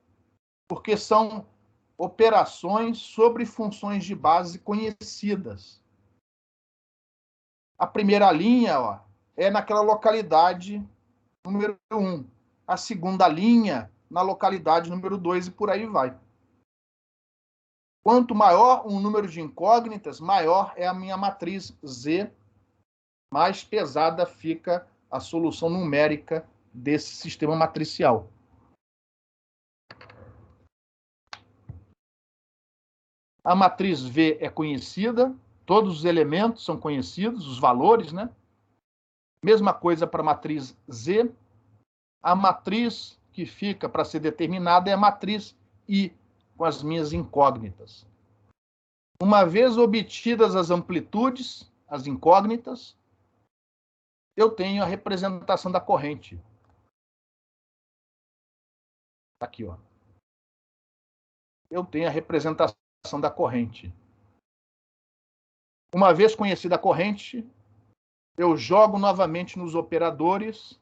Speaker 1: porque são operações sobre funções de base conhecidas. A primeira linha, ó, é naquela localidade número 1. A segunda linha na localidade número 2 e por aí vai. Quanto maior o número de incógnitas, maior é a minha matriz Z, mais pesada fica a solução numérica desse sistema matricial. A matriz V é conhecida, todos os elementos são conhecidos, os valores, né? Mesma coisa para a matriz Z. A matriz que fica para ser determinada é a matriz I, com as minhas incógnitas. Uma vez obtidas as amplitudes, as incógnitas, eu tenho a representação da corrente. Aqui, ó. Eu tenho a representação da corrente. Uma vez conhecida a corrente, eu jogo novamente nos operadores,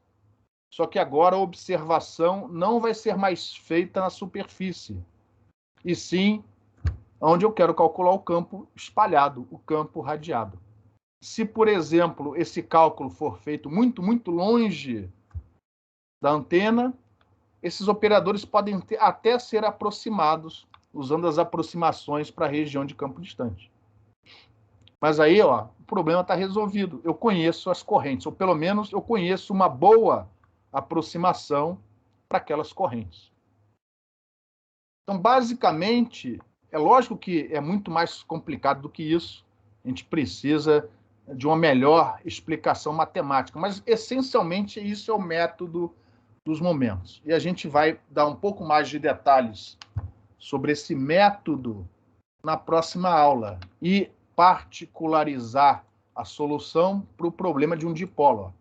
Speaker 1: só que agora a observação não vai ser mais feita na superfície, e sim onde eu quero calcular o campo espalhado, o campo radiado. Se, por exemplo, esse cálculo for feito muito, muito longe da antena, esses operadores podem até ser aproximados, usando as aproximações para a região de campo distante. Mas aí, ó, o problema está resolvido. Eu conheço as correntes, ou pelo menos eu conheço uma boa aproximação para aquelas correntes. Então, basicamente, é lógico que é muito mais complicado do que isso. A gente precisa de uma melhor explicação matemática, mas essencialmente isso é o método dos momentos. E a gente vai dar um pouco mais de detalhes sobre esse método na próxima aula e particularizar a solução para o problema de um dipolo.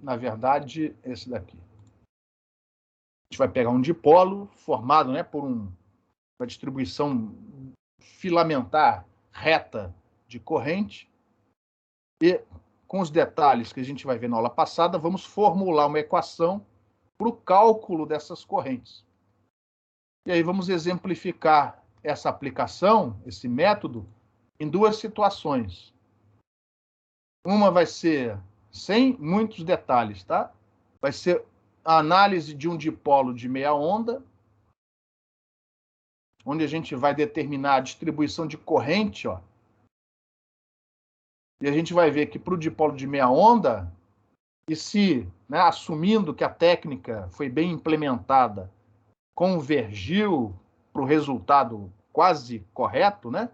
Speaker 1: Na verdade, esse daqui. A gente vai pegar um dipolo formado, né, por uma distribuição filamentar reta de corrente e, com os detalhes que a gente vai ver na aula passada, vamos formular uma equação para o cálculo dessas correntes. E aí vamos exemplificar essa aplicação, esse método, em duas situações. Uma vai ser sem muitos detalhes, tá? Vai ser a análise de um dipolo de meia onda, onde a gente vai determinar a distribuição de corrente, ó. E a gente vai ver que para o dipolo de meia onda, e se, né, assumindo que a técnica foi bem implementada, convergiu para o resultado quase correto, né?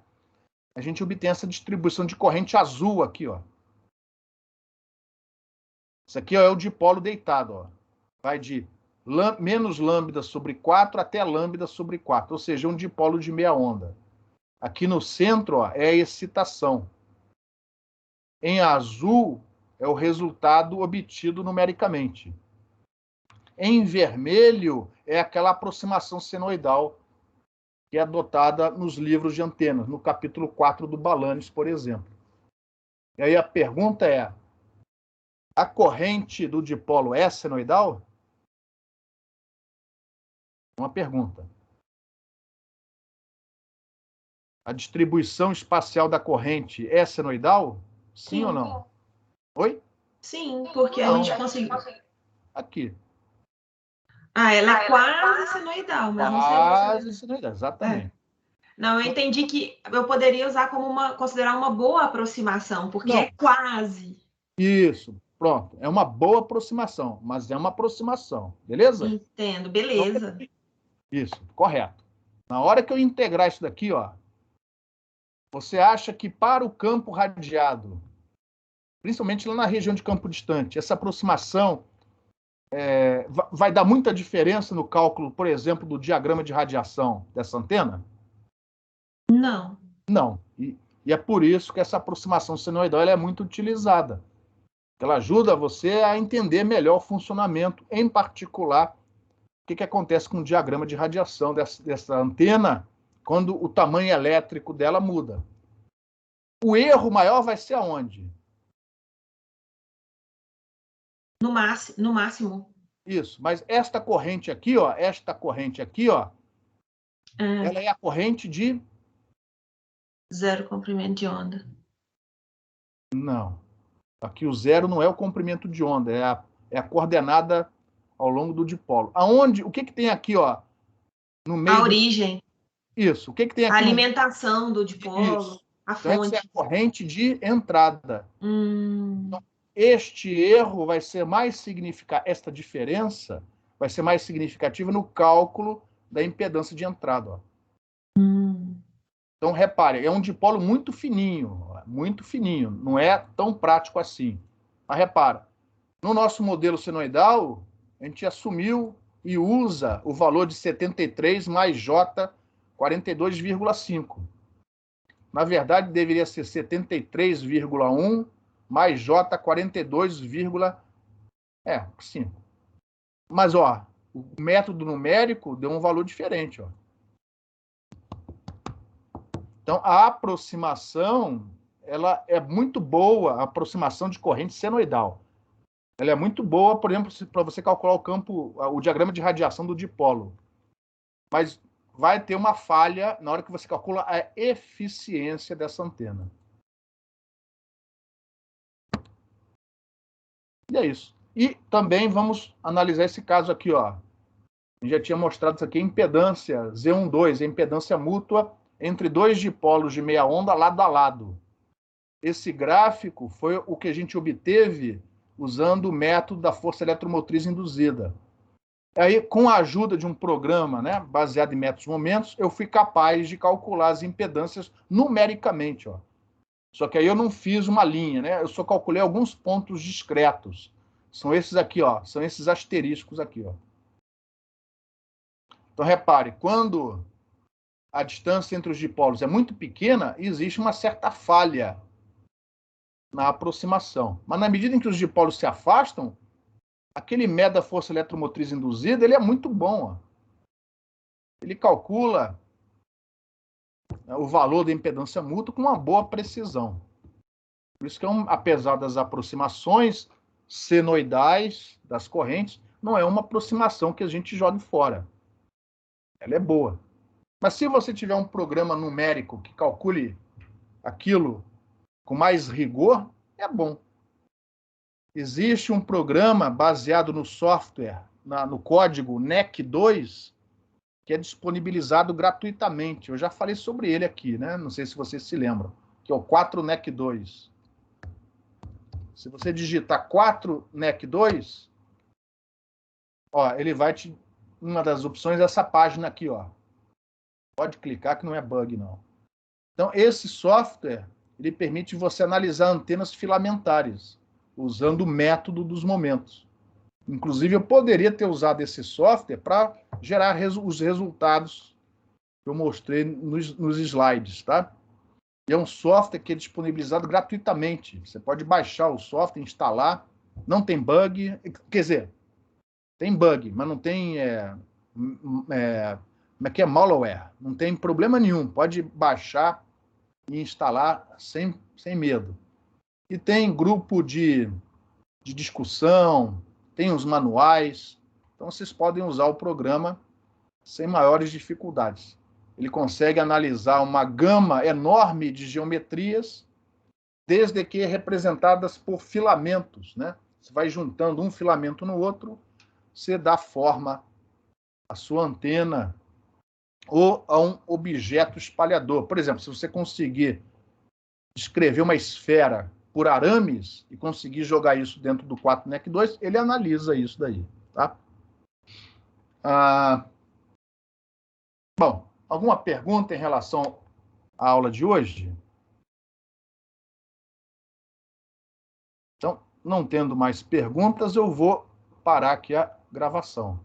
Speaker 1: A gente obtém essa distribuição de corrente azul aqui, ó. Isso aqui ó, é o dipolo deitado, ó. Vai de menos lambda sobre 4 até lambda sobre 4, ou seja, um dipolo de meia onda. Aqui no centro ó, é a excitação. Em azul é o resultado obtido numericamente. Em vermelho é aquela aproximação senoidal que é adotada nos livros de antenas, no capítulo 4 do Balanis, por exemplo. E aí a pergunta é, a corrente do dipolo é senoidal? Uma pergunta. A distribuição espacial da corrente é senoidal? Sim ou não? Oi?
Speaker 2: Sim, porque
Speaker 1: Não.
Speaker 2: a gente conseguiu.
Speaker 1: Aqui.
Speaker 2: Ela é quase senoidal, mas não seria
Speaker 1: Quase senoidal, exatamente.
Speaker 2: Não, eu entendi que eu poderia usar como considerar uma boa aproximação, porque é quase.
Speaker 1: Isso, pronto. É uma boa aproximação, mas é uma aproximação, beleza?
Speaker 2: Entendo, beleza.
Speaker 1: Isso, correto. Na hora que eu integrar isso daqui, ó, você acha que para o campo radiado, principalmente lá na região de campo distante, essa aproximação vai dar muita diferença no cálculo, por exemplo, do diagrama de radiação dessa antena?
Speaker 2: Não.
Speaker 1: Não. E é por isso que essa aproximação senoidal ela é muito utilizada. Ela ajuda você a entender melhor o funcionamento, em particular, o que acontece com o diagrama de radiação dessa antena quando o tamanho elétrico dela muda. O erro maior vai ser aonde?
Speaker 2: No máximo.
Speaker 1: Isso, mas esta corrente aqui, ó, ela é a corrente de...
Speaker 2: Zero comprimento de onda.
Speaker 1: Não. Aqui o zero não é o comprimento de onda, é a coordenada ao longo do dipolo. Aonde? O que tem aqui, ó? No meio
Speaker 2: a origem.
Speaker 1: Isso. O que tem aqui?
Speaker 2: A alimentação do dipolo. Isso. A fonte.
Speaker 1: Então, essa é a corrente de entrada. Então, este erro vai ser mais significativo, esta diferença vai ser mais significativa no cálculo da impedância de entrada. Ó. Então, repare, é um dipolo muito fininho, não é tão prático assim. Mas repara, no nosso modelo senoidal, a gente assumiu e usa o valor de 73 mais J 42,5. Na verdade, deveria ser 73,1 mais J 42,5. Mas, ó, o método numérico deu um valor diferente, ó. Então, a aproximação, ela é muito boa, a aproximação de corrente senoidal. Ela é muito boa, por exemplo, para você calcular o diagrama de radiação do dipolo. Mas vai ter uma falha na hora que você calcula a eficiência dessa antena. E é isso. E também vamos analisar esse caso aqui, ó. Eu já tinha mostrado isso aqui, impedância Z12, a impedância mútua entre dois dipolos de meia onda lado a lado. Esse gráfico foi o que a gente obteve usando o método da força eletromotriz induzida. Aí, com a ajuda de um programa, né, baseado em métodos momentos, eu fui capaz de calcular as impedâncias numericamente. Ó. Só que aí eu não fiz uma linha, né? Eu só calculei alguns pontos discretos. São esses aqui, ó. São esses asteriscos aqui, ó. Então, repare, quando a distância entre os dipolos é muito pequena, existe uma certa falha na aproximação. Mas na medida em que os dipolos se afastam, aquele método da força eletromotriz induzida, ele é muito bom. Ó. Ele calcula o valor da impedância mútua com uma boa precisão. Por isso que, apesar das aproximações senoidais das correntes, não é uma aproximação que a gente joga fora. Ela é boa. Mas se você tiver um programa numérico que calcule aquilo com mais rigor, é bom. Existe um programa baseado no software, no código NEC2, que é disponibilizado gratuitamente. Eu já falei sobre ele aqui, né? Não sei se vocês se lembram, que é o 4NEC2. Se você digitar 4NEC2, ó, ele vai te... Uma das opções é essa página aqui, ó. Pode clicar que não é bug, não. Então, esse software, ele permite você analisar antenas filamentares, usando o método dos momentos. Inclusive, eu poderia ter usado esse software para gerar os resultados que eu mostrei nos slides, tá? E é um software que é disponibilizado gratuitamente. Você pode baixar o software, instalar, não tem bug, quer dizer, tem bug, mas não tem como é que é malware, não tem problema nenhum, pode baixar e instalar sem medo. E tem grupo de discussão, tem os manuais, então vocês podem usar o programa sem maiores dificuldades. Ele consegue analisar uma gama enorme de geometrias, desde que representadas por filamentos, né? Você vai juntando um filamento no outro, você dá forma à sua antena ou a um objeto espalhador. Por exemplo, se você conseguir descrever uma esfera por arames e conseguir jogar isso dentro do 4NEC2, ele analisa isso daí, tá? Bom, alguma pergunta em relação à aula de hoje? Então, não tendo mais perguntas, eu vou parar aqui a gravação.